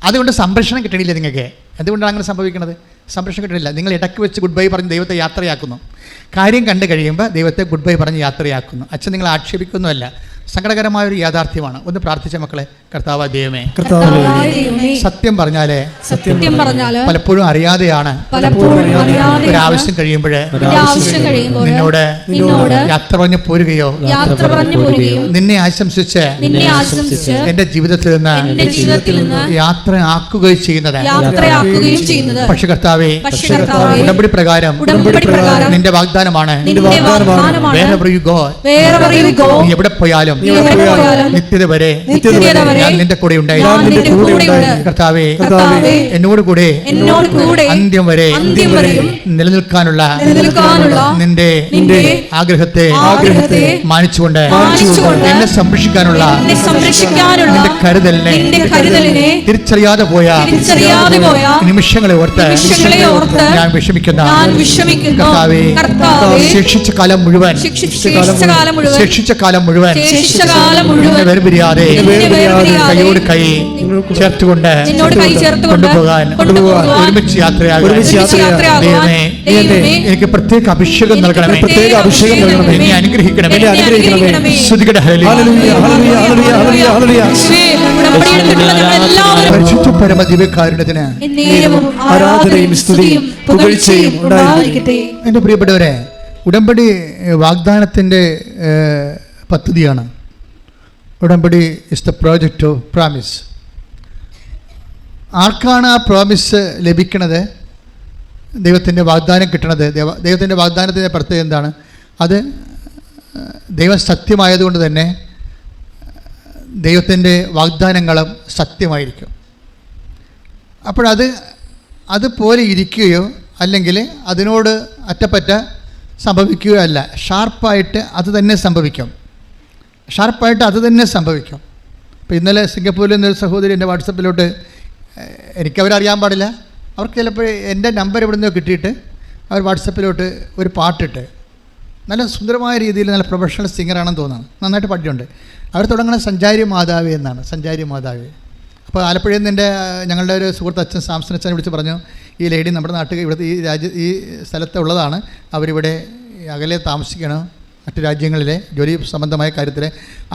അതുകൊണ്ട് സംരക്ഷണം കിട്ടണില്ല നിങ്ങൾക്ക്. എന്തുകൊണ്ടാണ് അങ്ങനെ സംഭവിക്കുന്നത്? സംരക്ഷണം കിട്ടണില്ല. നിങ്ങൾ ഇടയ്ക്ക് വെച്ച് ഗുഡ് ബൈ പറഞ്ഞ് ദൈവത്തെ യാത്രയാക്കുന്നു. കാര്യം കണ്ടു കഴിയുമ്പോൾ ദൈവത്തെ ഗുഡ് ബൈ പറഞ്ഞ് യാത്രയാക്കുന്നു. അച്ഛൻ നിങ്ങൾ ആക്ഷേപിക്കുന്നതല്ല, സങ്കടകരമായൊരു യാഥാർത്ഥ്യമാണ്. ഒന്ന് പ്രാർത്ഥിച്ച മക്കളെ. കർത്താവ് ദൈവമേ, സത്യം പറഞ്ഞാലേ പലപ്പോഴും അറിയാതെയാണ് ഒരാവശ്യം കഴിയുമ്പോൾ നിന്നോട് യാത്ര പറഞ്ഞു പോരുകയോ നിന്നെ ആശംസിച്ച് എന്റെ ജീവിതത്തിൽ നിന്ന് യാത്ര ആക്കുകയോ ചെയ്യുന്നത്. പക്ഷെ കർത്താവേ, ഉടമ്പടി പ്രകാരം നിന്റെ വാഗ്ദാനമാണ്, wherever you go, നീ എവിടെ പോയാലും നിത്യത വരെ ഞാൻ നിന്റെ കൂടെ ഉണ്ടായിരുന്നു. കർത്താവേ, എന്നോട് കൂടെ അന്ത്യം വരെ നിലനിൽക്കാനുള്ള നിന്റെ ആഗ്രഹത്തെ മാനിച്ചുകൊണ്ട് എന്നെ സംരക്ഷിക്കാനുള്ള നിന്റെ കരുതലിനെ തിരിച്ചറിയാതെ പോയ നിമിഷങ്ങളെ ഓർത്ത് ഞാൻ വിഷമിക്കുന്ന കർത്താവേ, ശിക്ഷിച്ച കാലം മുഴുവൻ വേർപിരിയാതെ കൈയോട് കൈ ചേർത്തുകൊണ്ട് കൊണ്ടുപോകാൻ ഒരുമിച്ച് യാത്രയാകും. എനിക്ക് പ്രത്യേക അഭിഷേകം നൽകണമേ, എന്നെ അനുഗ്രഹിക്കണമേ. പരിശുദ്ധ പരമദിവ്യകാരുണ്യത്തിന്
ആരാധനയും സ്തുതിയും പുകഴ്ചയും ഉണ്ടായിരിക്കട്ടെ.
എൻ്റെ പ്രിയപ്പെട്ടവരെ, ഉടമ്പടി വാഗ്ദാനത്തിൻ്റെ പദ്ധതിയാണ്. ഉടമ്പടി is the project of promise. ആർക്കാണ് ആ പ്രോമിസ് ലഭിക്കണത്? ദൈവത്തിൻ്റെ വാഗ്ദാനം കിട്ടണത്. ദൈവത്തിൻ്റെ വാഗ്ദാനത്തിൻ്റെ പ്രത്യേകത എന്താണ്? അത് ദൈവം സത്യമായതുകൊണ്ട് തന്നെ ദൈവത്തിൻ്റെ വാഗ്ദാനങ്ങളും സത്യമായിരിക്കും. അപ്പോഴത് അതുപോലെ ഇരിക്കുകയോ അല്ലെങ്കിൽ അതിനോട് അറ്റപ്പറ്റ സംഭവിക്കുകയല്ല, ഷാർപ്പായിട്ട് അത് തന്നെ സംഭവിക്കും. അപ്പോൾ ഇന്നലെ സിംഗപ്പൂരിൽ നിന്നൊരു സഹോദരി എൻ്റെ വാട്സപ്പിലോട്ട്, എനിക്കവരറിയാൻ പാടില്ല, അവർക്ക് ചിലപ്പോൾ എൻ്റെ നമ്പർ എവിടെ നിന്നോ കിട്ടിയിട്ട് അവർ വാട്സപ്പിലോട്ട് ഒരു പാട്ടിട്ട്, നല്ല സുന്ദരമായ രീതിയിൽ നല്ല പ്രൊഫഷണൽ സിംഗറാണെന്ന് തോന്നുന്നു, നന്നായിട്ട് പാട്ടിട്ടുണ്ട്. അവർ തുടങ്ങുന്ന സഞ്ചാരി മാതാവേ എന്നാണ്, സഞ്ചാരി മാതാവേ. അപ്പോൾ ആലപ്പുഴയിൽ നിന്ന് ഞങ്ങളുടെ ഒരു സുഹൃത്ത് അച്ഛൻ സാംസൺ അച്ഛനെ വിളിച്ച് പറഞ്ഞു, ഈ ലേഡി നമ്മുടെ നാട്ടിൽ ഇവിടുത്തെ ഈ സ്ഥലത്തുള്ളതാണ്, അവരിവിടെ അകലെ താമസിക്കണം, മറ്റു രാജ്യങ്ങളിലെ ജോലി സംബന്ധമായ കാര്യത്തിൽ.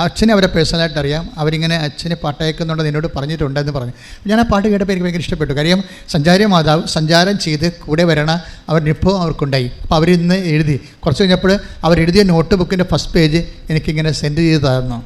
അച്ഛനെ അവരെ പേഴ്സണലായിട്ട് അറിയാം, അവരിങ്ങനെ അച്ഛനെ പാട്ടയക്കുന്നുണ്ടെന്ന് എന്നോട് പറഞ്ഞിട്ടുണ്ടെന്ന് പറഞ്ഞു. ഞാൻ ആ പാട്ട് കേട്ടപ്പോൾ എനിക്ക് ഭയങ്കര ഇഷ്ടപ്പെട്ടു. കാര്യം സഞ്ചാരി മാതാവ് സഞ്ചാരം ചെയ്ത് കൂടെ വരണ അവരുടെ അനുഭവം അവർക്കുണ്ടായി. അപ്പോൾ അവരിന്ന് എഴുതി, കുറച്ച് കഴിഞ്ഞപ്പോൾ അവരെഴുതിയ നോട്ട് ബുക്കിൻ്റെ ഫസ്റ്റ് പേജ് എനിക്കിങ്ങനെ സെൻഡ് ചെയ്ത് തന്നു.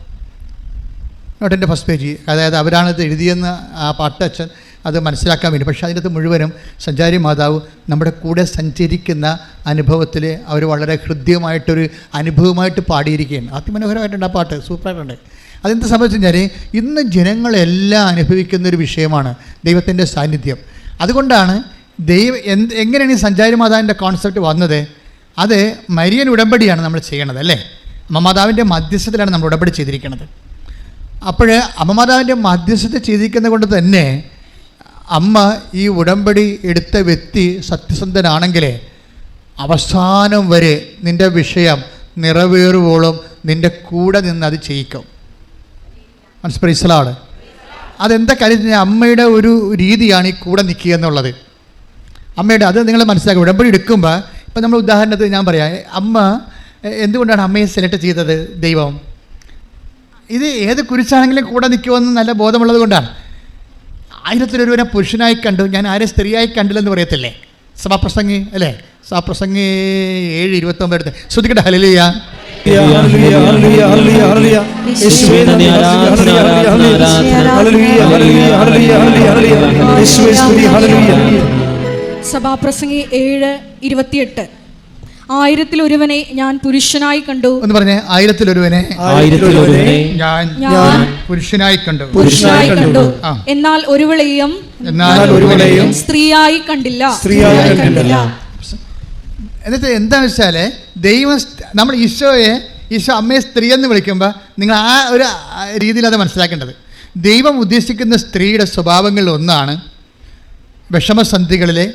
നോട്ടിൻ്റെ ഫസ്റ്റ് പേജ്, അതായത് അവരാണിത് എഴുതിയെന്ന് ആ പാട്ട് അച്ഛൻ അത് മനസ്സിലാക്കാൻ വേണ്ടി. പക്ഷേ അതിനകത്ത് മുഴുവനും സഞ്ചാരി മാതാവ് നമ്മുടെ കൂടെ സഞ്ചരിക്കുന്ന അനുഭവത്തിൽ അവർ വളരെ ഹൃദ്യമായിട്ടൊരു അനുഭവമായിട്ട് പാടിയിരിക്കുകയാണ്. അതിമനോഹരമായിട്ടുണ്ട് ആ പാട്ട്, സൂപ്പറായിട്ടുണ്ട്. അതെന്ത് സംഭവിച്ചു കഴിഞ്ഞാൽ ഇന്ന് ജനങ്ങളെല്ലാം അനുഭവിക്കുന്നൊരു വിഷയമാണ് ദൈവത്തിൻ്റെ സാന്നിധ്യം. അതുകൊണ്ടാണ് എങ്ങനെയാണ് ഈ സഞ്ചാരി മാതാവിൻ്റെ കോൺസെപ്റ്റ് വന്നത്? അത് മരിയൻ ഉടമ്പടിയാണ് നമ്മൾ ചെയ്യണത്, അല്ലേ? അമ്മമാതാവിൻ്റെ മധ്യസ്ഥത്തിലാണ് നമ്മൾ ഉടമ്പടി ചെയ്തിരിക്കുന്നത്. അപ്പോൾ അമ്മമാതാവിൻ്റെ മധ്യസ്ഥത ചെയ്തിരിക്കുന്നത് കൊണ്ട് തന്നെ അമ്മ ഈ ഉടമ്പടി എടുത്ത വ്യക്തി സത്യസന്ധനാണെങ്കിൽ അവസാനം വരെ നിൻ്റെ വിഷയം നിറവേറുവോളം നിൻ്റെ കൂടെ നിന്ന് അത് ചെയ്യിക്കും. മനസ്സിലാവുക? അതെന്താ കാര്യം? അമ്മയുടെ ഒരു രീതിയാണ് ഈ കൂടെ നിൽക്കുക എന്നുള്ളത്. അമ്മയുടെ അത് നിങ്ങൾ മനസ്സിലാക്കുക. ഉടമ്പടി എടുക്കുമ്പോൾ ഇപ്പം നമ്മൾ ഉദാഹരണത്തിന് ഞാൻ പറയാം, അമ്മ എന്തുകൊണ്ടാണ് അമ്മയെ സെലക്ട് ചെയ്തത് ദൈവം? ഇത് ഏത് കുരിശാണെങ്കിലും കൂടെ നിൽക്കുമെന്ന് നല്ല ബോധമുള്ളത് കൊണ്ടാണ്. 1000 പുരുഷനായി കണ്ടു, ഞാൻ ആരെ സ്ത്രീയായി കണ്ടില്ലെന്ന് പറയത്തില്ലേ സഭാപ്രസംഗി, അല്ലേ? സഭാപ്രസംഗി 7:29 എടുത്ത് ശ്രദ്ധിക്കട്ടെ. ഹല്ലേലൂയ.
സഭാപ്രസംഗി 7:28 1000 ഞാൻ പുരുഷനായി കണ്ടു
എന്ന് പറഞ്ഞേ. 1000 ഞാൻ പുരുഷനായി കണ്ടു.
എന്നാൽ ഒരുവളെയും സ്ത്രീയായി കണ്ടില്ല.
എന്നിട്ട് എന്താണെന്ന് വെച്ചാൽ ദൈവം നമ്മൾ ഈശോ അമ്മയെ സ്ത്രീ എന്ന് വിളിക്കുമ്പോൾ നിങ്ങൾ ആ ഒരു രീതിയിൽ അത് മനസ്സിലാക്കേണ്ടത്. ദൈവം ഉദ്ദേശിക്കുന്ന സ്ത്രീയുടെ സ്വഭാവങ്ങളിൽ ഒന്നാണ് വിഷമസന്ധികളിലെ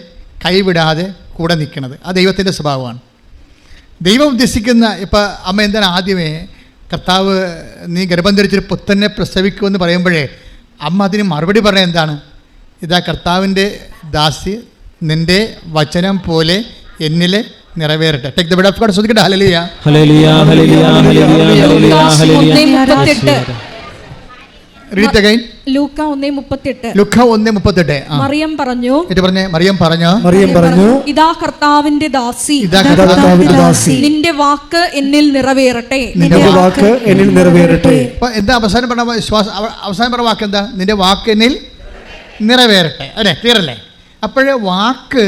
കൈവിടാതെ കൂടെ നിൽക്കുന്നത്. ആ ദൈവത്തിൻ്റെ സ്വഭാവമാണ്. ദൈവം ഉദ്ദേശിക്കുന്ന ഇപ്പം അമ്മ എന്താണ് ആദ്യമേ കർത്താവ് നീ ഗർഭം ധരിച്ചൊരു പുത്രനെ പ്രസവിക്കുമെന്ന് പറയുമ്പോഴേ അമ്മ അതിന് മറുപടി പറഞ്ഞ എന്താണ്? ഇതാ കർത്താവിൻ്റെ ദാസി, നിൻ്റെ വചനം പോലെ എന്നിൽ നിറവേറട്ടെ. Take the word of God. ശ്രദ്ധിക്കട്ടെ. Hallelujah.
Hallelujah. Hallelujah. Hallelujah.
Read again.
Luka 1:38.
Luka 1:38.
Mariam പറഞ്ഞു,
മറിയം പറഞ്ഞു,
ഇതാ കർത്താവിന്റെ ദാസി, നിന്റെ വാക്ക് എന്നിൽ നിറവേറട്ടെ.
എന്താ അവസാനം പറഞ്ഞ വാക്ക് എന്താ? നിന്റെ വാക്ക് എന്നിൽ നിറവേറട്ടെ, അല്ലേ? ക്ലിയർ അല്ലേ? അപ്പോഴേ വാക്ക്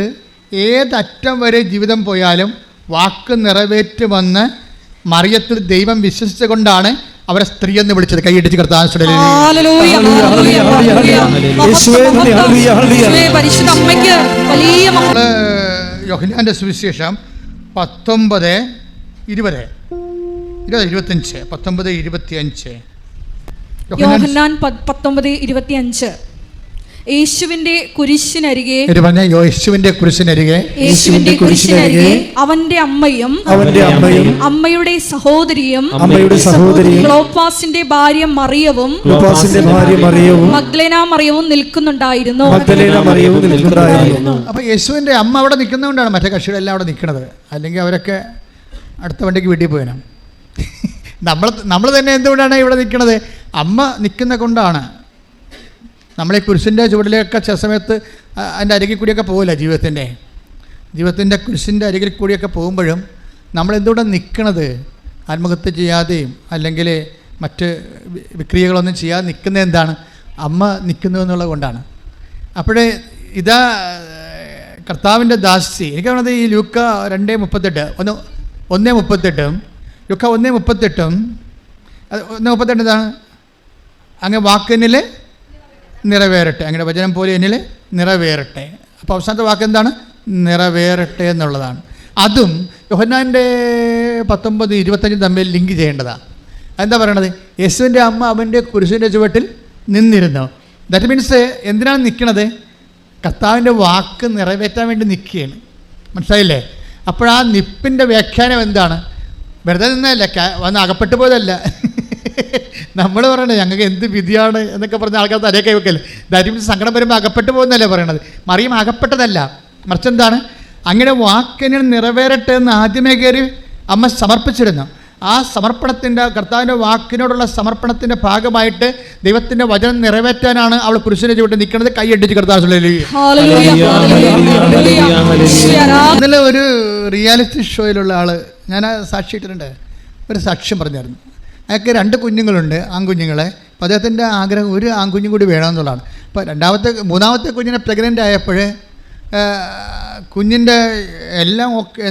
ഏതറ്റം വരെ ജീവിതം പോയാലും വാക്ക് നിറവേറ്റുമെന്ന് മറിയത്തിൽ ദൈവം വിശ്വസിച്ചുകൊണ്ടാണ് അവരെ സ്ത്രീ എന്ന് വിളിച്ചത്. കൈയടിച്ച് കർത്താവ്. യോഹന്നാന്റെ സുവിശേഷം 19:25.
യോഹന്നാൻ 19:25. യേശുവിന്റെ കുരിശിനരികെ അവന്റെ അമ്മയും അമ്മയുടെ സഹോദരിയും ക്ലോപ്പാസിന്റെ ഭാര്യ മറിയവും മഗ്ദലേന മറിയവും നിൽക്കുന്നുണ്ടായിരുന്നു.
അപ്പൊ യേശുവിന്റെ അമ്മ അവിടെ നിൽക്കുന്നതുകൊണ്ടാണ് മറ്റേ കക്ഷികളെല്ലാം അവിടെ നിൽക്കുന്നത്. അല്ലെങ്കിൽ അവരൊക്കെ അടുത്ത വണ്ടിക്ക് വീട്ടിൽ പോയണം. നമ്മൾ തന്നെ എന്തുകൊണ്ടാണ് ഇവിടെ നിൽക്കുന്നത്? അമ്മ നിൽക്കുന്ന കൊണ്ടാണ്. നമ്മളീ കുരിശിൻ്റെ ചുവടിലേക്ക് ചില സമയത്ത് അതിൻ്റെ അരികിൽ കൂടിയൊക്കെ പോകില്ല. ജീവിതത്തിൻ്റെ കുരിശിൻ്റെ അരികിൽ കൂടിയൊക്കെ പോകുമ്പോഴും നമ്മളെന്തുകൊണ്ടാണ് നിൽക്കണത്? ആത്മഹത്യ ചെയ്യാതെയും അല്ലെങ്കിൽ മറ്റ് വിക്രിയകളൊന്നും ചെയ്യാതെ നിൽക്കുന്നത് എന്താണ്? അമ്മ നിൽക്കുന്നു എന്നുള്ളത് കൊണ്ടാണ്. അപ്പോഴേ ഇതാ കർത്താവിൻ്റെ ദാസി. എനിക്ക് പറഞ്ഞത് ഈ ലൂക്ക 2:38 1:38 ലൂക്ക 1:38 1:38 എന്താണ്? അങ്ങ് വാക്കിനിൽ നിറവേറട്ടെ, അങ്ങനെ വചനം പോലെ എന്നിൽ നിറവേറട്ടെ. അപ്പോൾ അവസാനത്തെ വാക്ക് എന്താണ്? നിറവേറട്ടെ എന്നുള്ളതാണ്. അതും യോഹന്നാൻ്റെ 19-25 തമ്മിൽ ലിങ്ക് ചെയ്യേണ്ടതാണ്. എന്താ പറയണത്? യേശുവിൻ്റെ അമ്മ അവൻ്റെ കുരിശിൻ്റെ ചുവട്ടിൽ നിന്നിരുന്നു. ദാറ്റ് മീൻസ് എന്തിനാണ് നിൽക്കണത്? കർത്താവിൻ്റെ വാക്ക് നിറവേറ്റാൻ വേണ്ടി നിൽക്കുകയാണ്. മനസ്സിലായില്ലേ? അപ്പോഴാ നിപ്പിൻ്റെ വ്യാഖ്യാനം എന്താണ്? വെറുതെ നിന്നല്ല, വന്ന് അകപ്പെട്ടു പോയതല്ല. നമ്മൾ പറയണത് ഞങ്ങൾക്ക് എന്ത് വിധിയാണ് എന്നൊക്കെ പറഞ്ഞ ആൾക്കാർ തലയൊക്കെ വെക്കല്ലേ. ദാറ്റ് മീൻസ് സങ്കടം വരുമ്പോൾ അകപ്പെട്ടു പോകുന്നല്ലേ പറയണത്. മറിയം അകപ്പെട്ടതല്ല, മറിച്ച് എന്താണ്? അങ്ങനെ വാക്കിനെ നിറവേറട്ടെ എന്ന് ആദ്യമേ കയറി അമ്മ സമർപ്പിച്ചിരുന്നു. ആ സമർപ്പണത്തിൻ്റെ, കർത്താവിൻ്റെ വാക്കിനോടുള്ള സമർപ്പണത്തിൻ്റെ ഭാഗമായിട്ട് ദൈവത്തിൻ്റെ വചനം നിറവേറ്റാനാണ് അവൾ കുരിശിനെ ചുവട്ട് നിൽക്കുന്നത്. കൈയടിച്ച് കർത്താവ്. ഇന്നലെ ഒരു റിയാലിറ്റി ഷോയിലുള്ള ആൾ, ഞാൻ സാക്ഷിയിട്ടിട്ടുണ്ട്, ഒരു സാക്ഷ്യം പറഞ്ഞായിരുന്നു. അയാൾക്ക് 2 കുഞ്ഞുങ്ങളുണ്ട്, ആൺകുഞ്ഞുങ്ങളെ. അപ്പോൾ അദ്ദേഹത്തിൻ്റെ ആഗ്രഹം ഒരു ആൺകുഞ്ഞും കൂടി വേണമെന്നുള്ളതാണ്. അപ്പോൾ മൂന്നാമത്തെ കുഞ്ഞിനെ പ്രഗ്നൻ്റ് ആയപ്പോൾ കുഞ്ഞിൻ്റെ എല്ലാം ഓക്കെ,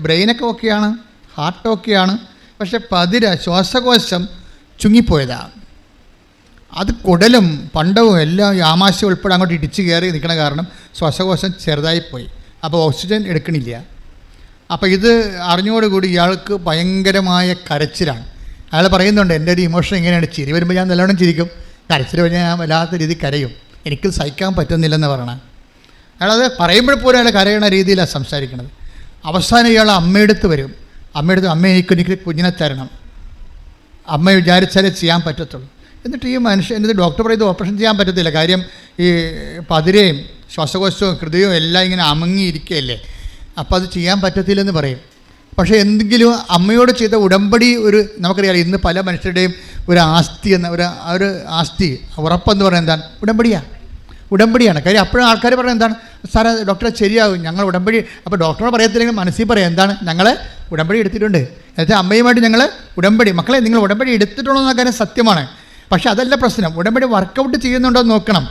ബ്രെയിനൊക്കെ ഓക്കെയാണ്, ഹാർട്ട് ഓക്കെയാണ്, പക്ഷെ ശ്വാസകോശം ചുങ്ങിപ്പോയതാണ്. അത് കുടലും പണ്ടവും എല്ലാം ആമാശയം ഉൾപ്പെടെ അങ്ങോട്ട് ഇടിച്ച് കയറി നിൽക്കണ കാരണം ശ്വാസകോശം ചെറുതായിപ്പോയി. അപ്പോൾ ഓക്സിജൻ എടുക്കണില്ല. അപ്പോൾ ഇത് അറിഞ്ഞോടുകൂടി ഇയാൾക്ക് ഭയങ്കരമായ കരച്ചിലാണ്. അയാൾ പറയുന്നുണ്ട്, എൻ്റെ ഒരു ഇമോഷൻ എങ്ങനെയാണ്, ചിരി വരുമ്പോൾ ഞാൻ നല്ലോണം ചിരിക്കും, കരച്ചിൽ വരുമ്പോൾ ഞാൻ വല്ലാത്ത രീതി കരയും, എനിക്ക് സഹിക്കാൻ പറ്റുന്നില്ലെന്ന് പറയണം. അയാളത് പറയുമ്പോൾ പോലും അയാൾ കരയണ രീതിയിലാണ് സംസാരിക്കുന്നത്. അവസാനം ഇയാൾ അമ്മയെടുത്ത് വരും. അമ്മ എനിക്ക് കുഞ്ഞിനെ തരണം, അമ്മ വിചാരിച്ചാലേ ചെയ്യാൻ പറ്റത്തുള്ളൂ. എന്നിട്ട് ഈ മനുഷ്യൻ, എന്നിട്ട് ഡോക്ടർ പറയുന്നത് ഓപ്പറേഷൻ ചെയ്യാൻ പറ്റത്തില്ല, കാര്യം ഈ പതിരയും ശ്വാസകോശവും ഹൃദയവും എല്ലാം ഇങ്ങനെ അമങ്ങിയിരിക്കുകയല്ലേ, അപ്പോൾ അത് ചെയ്യാൻ പറ്റത്തില്ലെന്ന് പറയും. പക്ഷേ എന്തെങ്കിലും അമ്മയോട് ചെയ്ത ഉടമ്പടി, നമുക്കറിയാം ഇന്ന് പല മനുഷ്യരുടെയും ഒരു ആസ്തി എന്ന ഒരു ആസ്തി ഉറപ്പെന്ന് പറയുന്നത് എന്താണ്? ഉടമ്പടിയാണ്. കാര്യം അപ്പോഴും ആൾക്കാർ പറയുന്നത് എന്താണ്? സാറേ ഡോക്ടറെ ശരിയാകും, ഞങ്ങൾ ഉടമ്പടി. അപ്പോൾ ഡോക്ടറോട് പറയത്തില്ലെങ്കിൽ മനസ്സിൽ പറയാം എന്താണ്? ഞങ്ങൾ ഉടമ്പടി എടുത്തിട്ടുണ്ട്, എന്നുവെച്ചാൽ അമ്മയുമായിട്ട് ഞങ്ങൾ ഉടമ്പടി, മക്കളെ നിങ്ങൾ ഉടമ്പടി എടുത്തിട്ടുണ്ടോ എന്ന കാര്യം സത്യമാണ്. പക്ഷേ അതല്ല പ്രശ്നം, ഉടമ്പടി വർക്കൗട്ട് ചെയ്യുന്നുണ്ടോ എന്ന് നോക്കണം.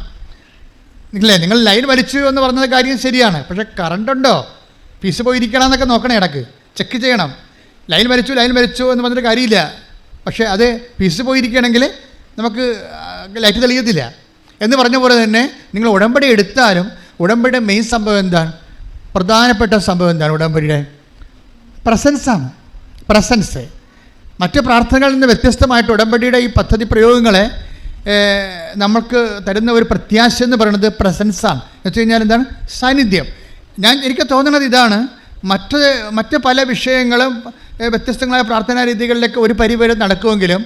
നിങ്ങൾ ലൈൻ വലിച്ചു എന്ന് പറഞ്ഞത് കാര്യം ശരിയാണ്, പക്ഷേ കറണ്ട് ഉണ്ടോ, ഫീസ് പോയിരിക്കണം എന്നൊക്കെ നോക്കണം, ഇടയ്ക്ക് ചെക്ക് ചെയ്യണം. ലൈൻ വലിച്ചു എന്ന് പറഞ്ഞിട്ട് കാര്യമില്ല. പക്ഷേ അത് ഫീസ് പോയിരിക്കുകയാണെങ്കിൽ നമുക്ക് ലൈറ്റ് തെളിയത്തില്ല. എന്ന് പറഞ്ഞ പോലെ തന്നെ നിങ്ങൾ ഉടമ്പടി എടുത്താലും ഉടമ്പടിയുടെ മെയിൻ സംഭവം എന്താണ്? പ്രധാനപ്പെട്ട സംഭവം എന്താണ്? ഉടമ്പടിയുടെ പ്രസൻസാണ്. പ്രസൻസ്. മറ്റ് പ്രാർത്ഥനകളിൽ നിന്ന് വ്യത്യസ്തമായിട്ട് ഉടമ്പടിയുടെ ഈ പദ്ധതി പ്രയോഗങ്ങളെ നമുക്ക് തരുന്ന ഒരു പ്രത്യാശ എന്ന് പറയുന്നത് പ്രസൻസാണ്. എന്ന് വെച്ച് കഴിഞ്ഞാൽ എന്താണ്? സാന്നിധ്യം. എനിക്ക് തോന്നുന്നത് ഇതാണ്, മറ്റ് പല വിഷയങ്ങളും വ്യത്യസ്തങ്ങളായ പ്രാർത്ഥനാ രീതികളിലൊക്കെ ഒരു പരിവരെ നടക്കുമെങ്കിലും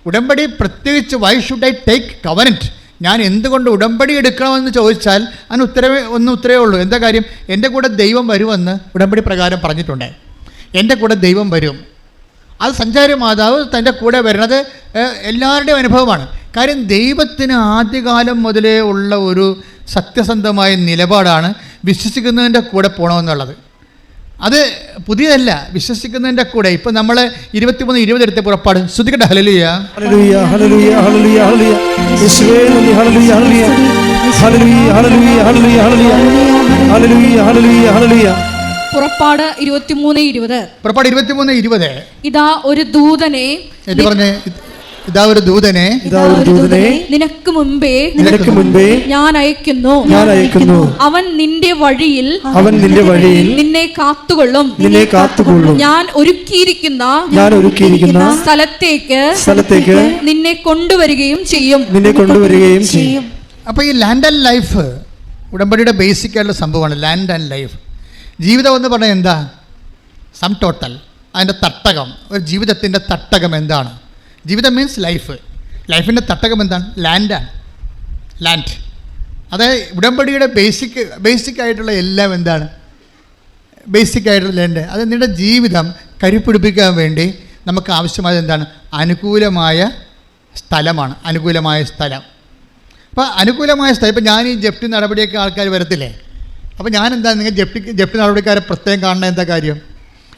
ഉടമ്പടി പ്രത്യേകിച്ച് why should I take covenant, ഞാൻ എന്തുകൊണ്ട് ഉടമ്പടി എടുക്കണമെന്ന് ചോദിച്ചാൽ അതിന് ഉത്തരവേ ഉള്ളൂ. എന്താ കാര്യം? എൻ്റെ കൂടെ ദൈവം വരുമെന്ന് ഉടമ്പടി പ്രകാരം പറഞ്ഞിട്ടുണ്ട്. എൻ്റെ കൂടെ ദൈവം വരും. അത് സഞ്ചാരി മാതാവ് തൻ്റെ കൂടെ വരുന്നത് എല്ലാവരുടെയും അനുഭവമാണ്. കാര്യം ദൈവത്തിന് ആദ്യകാലം മുതലേ ഉള്ള ഒരു സത്യസന്ധമായ നിലപാടാണ് വിശ്വസിക്കുന്നതിൻ്റെ കൂടെ പോകണമെന്നുള്ളത്. അത് പുതിയതല്ല, വിശ്വസിക്കുന്നതിൻ്റെ കൂടെ. ഇപ്പം നമ്മൾ 23-20 എടുത്ത പുറപ്പാട് ശ്രദ്ധിക്കട്ടെ. Hallelujah hallelujah hallelujah hallelujah hallelujah യേശുവേ നന്ദി. Hallelujah hallelujah hallelujah hallelujah hallelujah hallelujah hallelujah hallelujah.
പുറപ്പാട് 23:20.
പുറപ്പാട് 23:20.
ഇതാ ഒരു ദൂതനെ,
ഇതാ ഒരു ദൂതനെ
നിനക്ക് മുൻപേ ഞാൻ അയക്കുന്നു. അവൻ നിന്റെ വഴിയിൽ നിന്നെ കാത്തുകൊള്ളും. ഞാൻ ഒരുക്കിയിരിക്കുന്ന സ്ഥലത്തേക്ക് നിന്നെ കൊണ്ടുവരികയും ചെയ്യും.
അപ്പൊ ഈ ലാൻഡ് ആൻഡ് ലൈഫ് ഉടമ്പടിയുടെ ബേസിക് ആയിട്ടുള്ള സംഭവമാണ്. Land and life. ജീവിതം എന്ന് പറഞ്ഞാൽ എന്താ? Sum total. അതിൻ്റെ തട്ടകം, ഒരു ജീവിതത്തിൻ്റെ തട്ടകം എന്താണ്? ജീവിതം മീൻസ് ലൈഫ്. ലൈഫിൻ്റെ തട്ടകം എന്താണ്? ലാൻഡാണ്. ലാൻഡ്. അതായത് ഉടമ്പടിയുടെ ബേസിക് ആയിട്ടുള്ള എല്ലാം എന്താണ്? ബേസിക് ആയിട്ടുള്ള ലാൻഡ്. അത് നിങ്ങളുടെ ജീവിതം കരുപ്പിടിപ്പിക്കാൻ വേണ്ടി നമുക്ക് ആവശ്യമായത് എന്താണ്? അനുകൂലമായ സ്ഥലമാണ്. അനുകൂലമായ സ്ഥലം. അപ്പോൾ അനുകൂലമായ സ്ഥലം, ഇപ്പോൾ ഞാൻ ഈ ജപ്തി നടപടിയൊക്കെ ആൾക്കാർ വരത്തില്ലേ? അപ്പോൾ ഞാനെന്താ, നിങ്ങൾ ജപ്തി നടപടിക്കാരെ പ്രത്യേകം കാണുന്ന എന്താ കാര്യം?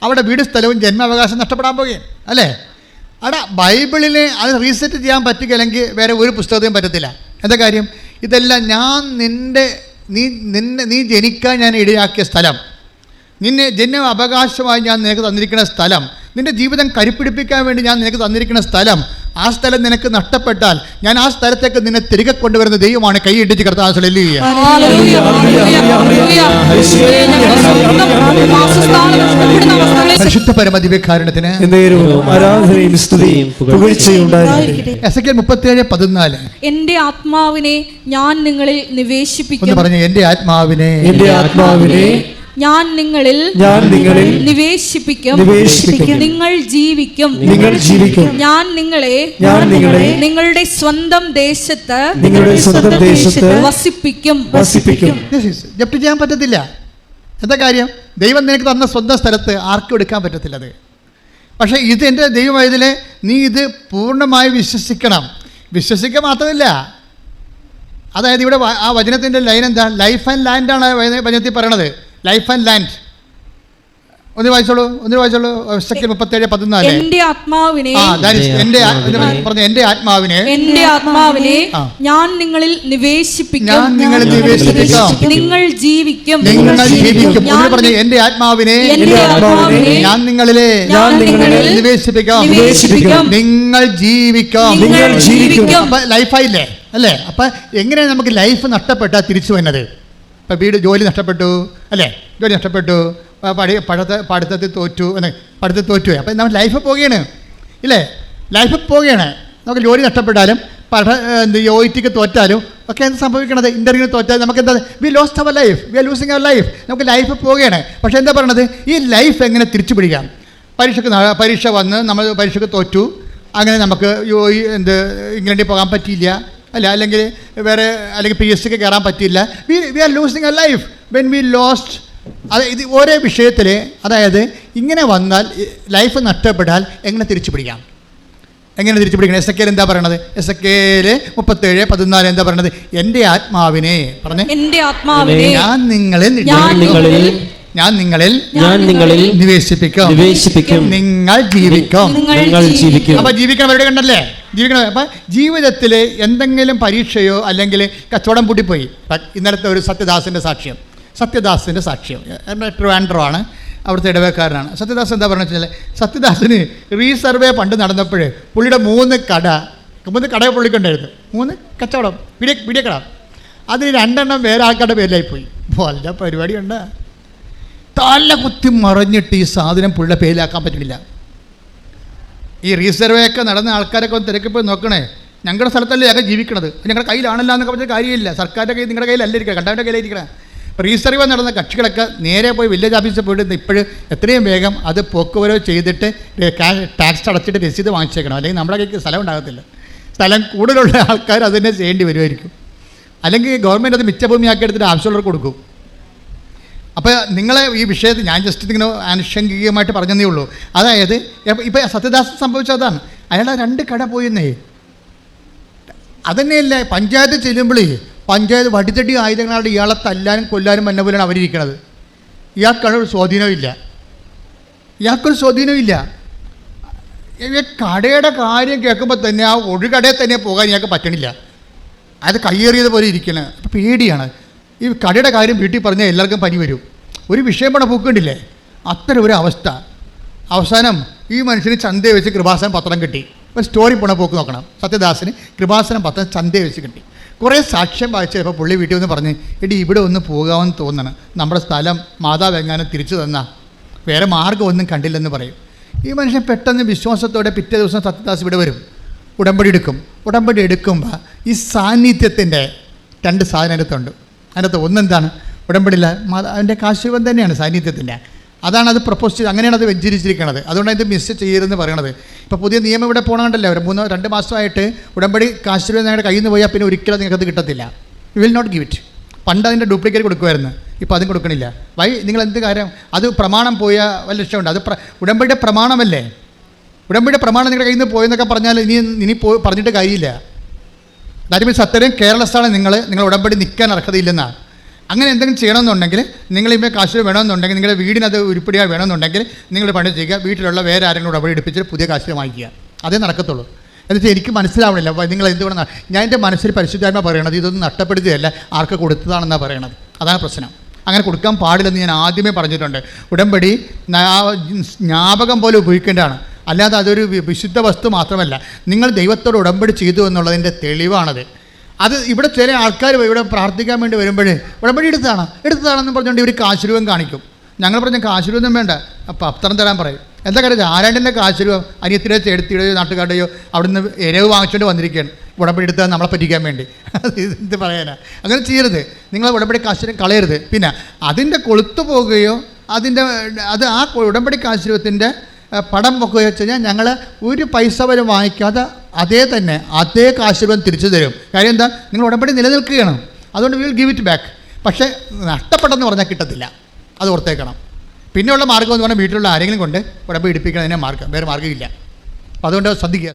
അവിടെ വീട് സ്ഥലവും ജന്മാവകാശം നഷ്ടപ്പെടാൻ പോകുകയും അല്ലേ? അവിടെ ബൈബിളിനെ അത് റീസെറ്റ് ചെയ്യാൻ പറ്റുകയില്ലെങ്കിൽ വേറെ ഒരു പുസ്തകത്തെയും പറ്റത്തില്ല. എന്താ കാര്യം? ഇതെല്ലാം നീ ജനിക്കാൻ ഞാൻ ഇടയാക്കിയ സ്ഥലം, നിന്നെ ജന്മ അവകാശമായി ഞാൻ നിനക്ക് തന്നിരിക്കുന്ന സ്ഥലം, നിൻ്റെ ജീവിതം കരുപ്പിടിപ്പിക്കാൻ വേണ്ടി ഞാൻ നിനക്ക് തന്നിരിക്കുന്ന സ്ഥലം, ആ സ്ഥലം നിനക്ക് നഷ്ടപ്പെട്ടാൽ ഞാൻ ആ സ്ഥലത്തേക്ക് നിന്നെ തിരികെ കൊണ്ടുവരുന്ന ദൈവമാണ്. കൈയിടിച്ച് കർത്താവ് ഹല്ലേലൂയ. പരിശുദ്ധ പരമദിവ്യകാരുണ്യത്തിന്
ആരാധനയും സ്തുതിയും പുകഴ്ചയും ഉണ്ടായിരിക്കട്ടെ.
എസെക്കിയേൽ 37:14
എന്റെ ആത്മാവിനെ ഞാൻ നിങ്ങളിൽ നിവേശിപ്പിക്കും.
ഒന്ന് പറഞ്ഞേ, എന്റെ ആത്മാവിനെ
ഞാൻ നിങ്ങളിൽ നിവേശിപ്പിക്കും. നിങ്ങൾ ജീവിക്കും. ഞാൻ നിങ്ങളെ നിങ്ങളുടെ സ്വന്തം ദേശത്ത് വസിപ്പിക്കും.
ജപ്തി ചെയ്യാൻ പറ്റത്തില്ല. എന്താ കാര്യം? ദൈവം നിനക്ക് തന്ന സ്വന്തം സ്ഥലത്ത് ആർക്കും എടുക്കാൻ പറ്റത്തില്ലത്. പക്ഷേ ഇത് എൻ്റെ ദൈവമായതിലെ നീ ഇത് പൂർണ്ണമായി വിശ്വസിക്കണം. വിശ്വസിക്കുക മാത്രമല്ല, അതായത് ഇവിടെ ആ വചനത്തിൻ്റെ ലൈൻ എന്താ? ലൈഫ് ആൻഡ് ലാൻഡാണ് വചനത്തിൽ പറയണത്. Life and land. ഒന്ന് വായിച്ചോളൂ. 37:14.
എന്റെ ആത്മാവിനെ
എന്റെ ആത്മാവിനെ
ഞാൻ നിങ്ങളിൽ നിവേശിപ്പിക്കും. നിങ്ങൾ ജീവിക്കും.
പറഞ്ഞ എന്റെ ആത്മാവിനെ ഞാൻ നിങ്ങളിലെ നിവേശിപ്പിക്കാം. നിങ്ങൾ ജീവിക്കാം. അപ്പൊ ലൈഫായില്ലേ അല്ലേ? അപ്പൊ എങ്ങനെയാണ് നമുക്ക് ലൈഫ് നഷ്ടപ്പെട്ടാൽ തിരിച്ചു വന്നത്? ഇപ്പം ജോലി നഷ്ടപ്പെട്ടു അല്ലേ? ജോലി നഷ്ടപ്പെട്ടു, പഠിത്തത്തിൽ തോറ്റു. അപ്പം നമ്മൾ ലൈഫ് പോവുകയാണ് ഇല്ലേ? ലൈഫ് പോവുകയാണ്. നമുക്ക് ജോലി നഷ്ടപ്പെട്ടാലും OITക്ക് തോറ്റാലും ഒക്കെ എന്ത് സംഭവിക്കണത്? ഇൻ്റർവ്യൂവിന് തോറ്റാലും നമുക്ക് എന്താ? We lost our life, we are losing our life. നമുക്ക് ലൈഫ് പോവുകയാണ്. പക്ഷേ എന്താ പറയണത്? ഈ ലൈഫ് എങ്ങനെ തിരിച്ചു പിടിക്കാം? പരീക്ഷ വന്ന് നമ്മൾ പരീക്ഷയ്ക്ക് തോറ്റു, അങ്ങനെ നമുക്ക് ഇംഗ്ലണ്ടിൽ പോകാൻ പറ്റിയില്ല അല്ലെങ്കിൽ PSCക്ക് കയറാൻ പറ്റില്ല. We are losing a life when we lost. ഇത് ഓരോ വിഷയത്തിൽ, അതായത് ഇങ്ങനെ വന്നാൽ ലൈഫ് നഷ്ടപ്പെട്ടാൽ എങ്ങനെ തിരിച്ചു പിടിക്കാം? എങ്ങനെ തിരിച്ചു പിടിക്കണം? എസെക്കിയേൽ എന്താ പറയണത്? എസെക്കിയേൽ 37:14 എന്താ പറയണത്? എൻ്റെ ആത്മാവിനെ ഞാൻ നിങ്ങളിൽ നിവേശിപ്പിക്കും. നിങ്ങൾ ജീവിക്കും. അപ്പൊ ജീവിക്കണം. അവരുടെ കണ്ടല്ലേ ജീവിക്കണം. അപ്പൊ ജീവിതത്തിൽ എന്തെങ്കിലും പരീക്ഷയോ അല്ലെങ്കിൽ കച്ചവടം പൂട്ടിപ്പോയി. ഇന്നലത്തെ ഒരു സത്യദാസിന്റെ സാക്ഷ്യം ട്രിവാൻഡ്രം ആണ്, അവിടുത്തെ ഇടവേക്കാരനാണ്. സത്യദാസ് എന്താ പറയുക വെച്ചാൽ, സത്യദാസിന് റീസർവേ പണ്ട് നടന്നപ്പോൾ പുള്ളിയുടെ 3 കട പുള്ളിക്കുണ്ടായിരുന്നു. 3 കച്ചവടം, പിടിയക്കട. അതിന് 2 എണ്ണം വേറെ ആൾക്കാരുടെ പേരിലായിപ്പോയി. വല്ല പരിപാടിയുണ്ട്. തല കുത്തി മറിഞ്ഞിട്ട് ഈ സാധനം പുള്ളിയുടെ പേരിലാക്കാൻ പറ്റില്ല. ഈ റീസർവേ ഒക്കെ നടന്ന ആൾക്കാരൊക്കെ ഒന്ന് തിരക്കിപ്പോയി നോക്കണേ. ഞങ്ങളുടെ സ്ഥലത്തല്ലേ ഞങ്ങൾ ജീവിക്കണത്, ഞങ്ങളുടെ കയ്യിലാണല്ലോ എന്നൊക്കെ പറഞ്ഞ കാര്യമില്ല. സർക്കാരിൻ്റെ കയ്യിൽ, നിങ്ങളുടെ കയ്യിലല്ല ഇരിക്കണം, കണ്ടവൻ്റെ കയ്യിലിരിക്കണം. റീസർവേ നടന്ന കക്ഷികളൊക്കെ നേരെ പോയി വില്ലേജ് ഓഫീസിൽ പോയിട്ട് ഇപ്പോഴും എത്രയും വേഗം അത് പോക്കുവരവ് ചെയ്തിട്ട് ടാക്സ് അടച്ചിട്ട് രസീത് വാങ്ങിച്ചേക്കണം. അല്ലെങ്കിൽ നമ്മുടെ കയ്യിൽ സ്ഥലം ഉണ്ടാകത്തില്ല. സ്ഥലം കൂടുതലുള്ള ആൾക്കാർ അത് തന്നെ ചെയ്യേണ്ടി വരുമായിരിക്കും. അല്ലെങ്കിൽ ഗവൺമെൻറ് അത് മിച്ചഭൂമിയാക്കി എടുത്തിട്ട് ആവശ്യമുള്ളവർക്ക് കൊടുക്കും. അപ്പോൾ നിങ്ങളെ ഈ വിഷയത്തിൽ ഞാൻ ജസ്റ്റ് ഇങ്ങനെ ആനുഷംഗികമായിട്ട് പറഞ്ഞതേ ഉള്ളൂ. അതായത് ഇപ്പോൾ സത്യദാസ് സംഭവിച്ചതാണ്. അയാളെ 2 കട പോയെന്നേ. അതന്നെയല്ലേ പഞ്ചായത്ത് ചെല്ലുമ്പോഴേ പഞ്ചായത്ത് വടിത്തടി ആയുധങ്ങളാണ് ഇയാളെ തല്ലാനും കൊല്ലാനും വന്ന പോലെയാണ് അവരിയ്ക്കണത്. ഇയാൾക്കൊരു സ്വാധീനമില്ല. കടയുടെ കാര്യം കേൾക്കുമ്പോൾ തന്നെ ആ ഒരു കടയിൽ തന്നെ പോകാൻ ഇയാൾക്ക് പറ്റണില്ല. അത് കയ്യേറിയത് പോലെ ഇരിക്കണം. അപ്പോൾ പേടിയാണ്. ഈ കടയുടെ കാര്യം വീട്ടിൽ പറഞ്ഞാൽ എല്ലാവർക്കും പനി വരും. ഒരു വിഷയം പണം പൂക്കണ്ടില്ലേ? അത്തരം ഒരു അവസ്ഥ. അവസാനം ഈ മനുഷ്യന് ചന്തയെ വെച്ച് കൃപാസനം പത്രം കിട്ടി. ഒരു സ്റ്റോറി പോണ പോക്ക് നോക്കണം. സത്യദാസിന് കൃപാസനം പത്രം ചന്തയെ വെച്ച് കിട്ടി. കുറേ സാക്ഷ്യം വായിച്ചപ്പോൾ പുള്ളി വീട്ടിൽ വന്ന് പറഞ്ഞ്, എടി ഇവിടെ ഒന്ന് പോകാമെന്ന് തോന്നണം, നമ്മുടെ സ്ഥലം മാതാവ് എങ്ങാനും തിരിച്ചു തന്നാ, വേറെ മാർഗ്ഗമൊന്നും കണ്ടില്ലെന്ന് പറയും. ഈ മനുഷ്യൻ പെട്ടെന്ന് വിശ്വാസത്തോടെ പിറ്റേ ദിവസം സത്യദാസ് ഇവിടെ വരും, ഉടമ്പടി എടുക്കുമ്പോൾ ഈ സാന്നിധ്യത്തിൻ്റെ 2 സാധനം അതിനകത്ത് ഒന്നെന്താണ്? ഉടമ്പടിയില്ല അതിൻ്റെ കാശുവൻ തന്നെയാണ് സാന്നിധ്യത്തിൻ്റെ. അതാണ് അത് പ്രപ്പോസ് ചെയ്ത്, അങ്ങനെയാണ് അത് വെഞ്ചരിച്ചിരിക്കുന്നത്. അതുകൊണ്ടാണ് ഇത് മിസ് ചെയ്യരുതെന്ന് പറയണത്. ഇപ്പോൾ പുതിയ നിയമം ഇവിടെ പോകണമുണ്ടല്ലോ, ഒരു 2 മാസമായിട്ട് ഉടമ്പടി കാശുവൻ നിങ്ങളുടെ കയ്യിൽ നിന്ന് പോയാൽ പിന്നെ ഒരിക്കലും നിങ്ങൾക്കത് കിട്ടത്തില്ല. You will not give it. പണ്ട് അതിൻ്റെ ഡ്യൂപ്ലിക്കേറ്റ് കൊടുക്കുമായിരുന്നു, ഇപ്പോൾ അതും കൊടുക്കണില്ല. നിങ്ങൾ എന്ത് കാര്യം? അത് പ്രമാണം പോയ വല്ല ലക്ഷ്യമുണ്ട്. അത് ഉടമ്പടിയുടെ പ്രമാണമല്ലേ? ഉടമ്പടിയുടെ പ്രമാണം നിങ്ങളുടെ കയ്യിൽ നിന്ന് പോയെന്നൊക്കെ പറഞ്ഞാൽ ഇനി പറഞ്ഞിട്ട് കാര്യമില്ല. ദാറ്റ് മീൻസ് അത്രയും കെയർലെസ്സാണ് നിങ്ങൾ ഉടമ്പടി നിൽക്കാൻ അർഹതയില്ലെന്നാണ്. അങ്ങനെ എന്തെങ്കിലും ചെയ്യണമെന്നുണ്ടെങ്കിൽ, നിങ്ങളിപ്പോൾ കാശ് വേണമെന്നുണ്ടെങ്കിൽ, നിങ്ങളുടെ വീടിനത് ഉരുപ്പടിയായി വേണമെന്നുണ്ടെങ്കിൽ നിങ്ങൾ പണി ചെയ്യുക, വീട്ടിലുള്ള വേറെ ആരെങ്കിലും ഉടമ്പടി എടുപ്പിച്ചിട്ട് പുതിയ കാശ് വാങ്ങിക്കുക. അതേ നടക്കത്തുള്ളൂ. എന്നുവെച്ചാൽ എനിക്ക് മനസ്സിലാവണില്ല നിങ്ങൾ എന്തുകൊണ്ട്. ഞാൻ എൻ്റെ മനസ്സിൽ പരിശുദ്ധാത്മ പറയണത് ഇതൊന്നും നഷ്ടപ്പെടുത്തുകയല്ല, ആർക്ക് കൊടുത്തതാണെന്നാണ് പറയണത്. അതാണ് പ്രശ്നം. അങ്ങനെ കൊടുക്കാൻ പാടില്ലെന്ന് ഞാൻ ആദ്യമേ പറഞ്ഞിട്ടുണ്ട്. ഉടമ്പടി ജ്ഞാപകം പോലെ ഉപയോഗിക്കേണ്ടതാണ്.
അല്ലാതെ അതൊരു വിശുദ്ധ വസ്തു മാത്രമല്ല, നിങ്ങൾ ദൈവത്തോട് ഉടമ്പടി ചെയ്തു എന്നുള്ളതിൻ്റെ തെളിവാണത്. അത് ഇവിടെ ചില ആൾക്കാർ ഇവിടെ പ്രാർത്ഥിക്കാൻ വേണ്ടി വരുമ്പോൾ ഉടമ്പടി എടുത്തതാണെന്ന് പറഞ്ഞുകൊണ്ട് ഇവർ കാശുരൂപം കാണിക്കും. ഞങ്ങൾ പറഞ്ഞ കാശുരൂപം വേണ്ട, പത്രം തരാൻ പറയും. എന്താ കാര്യം? ആരാണ്ടിൻ്റെ കാശുരൂപം അനിയത്തിൻ്റെ ചേടത്തിയുടെയോ നാട്ടുകാരുടെയോ അവിടുന്ന് എരവ് വാങ്ങിച്ചുകൊണ്ട് വന്നിരിക്കുകയാണ് ഉടമ്പടി എടുത്താൽ നമ്മളെ പറ്റിക്കാൻ വേണ്ടി. എന്ത് പറയാനാ? അങ്ങനെ ചെയ്യരുത്. നിങ്ങൾ ഉടമ്പടി കാശ് കളയരുത്. പിന്നെ അതിൻ്റെ കൊളുത്തു പോകുകയോ അത് ആ ഉടമ്പടി കാശുരൂപത്തിൻ്റെ പടം വെക്കുകയോ വെച്ച് കഴിഞ്ഞാൽ ഞങ്ങൾ ഒരു പൈസ വരെ വാങ്ങിക്കാതെ അതേ കാശുരൂപം തിരിച്ചു തരും. കാര്യം എന്താ? നിങ്ങൾ ഉടമ്പടി നിലനിൽക്കുകയാണ്, അതുകൊണ്ട് വിൽ ഗിവ് ഇറ്റ് ബാക്ക്. പക്ഷേ നഷ്ടപ്പെട്ടെന്ന് പറഞ്ഞാൽ കിട്ടത്തില്ല, അത് ഓർത്തേക്കണം. പിന്നെയുള്ള മാർഗ്ഗം എന്ന് പറഞ്ഞാൽ വീട്ടിലുള്ള ആരെങ്കിലും കൊണ്ട് ഉടമ്പടി ഇടിപ്പിക്കണതിനെ മാർഗ്ഗം, വേറെ മാർഗ്ഗമില്ല. അപ്പോൾ അതുകൊണ്ട് ശ്രദ്ധിക്കുക.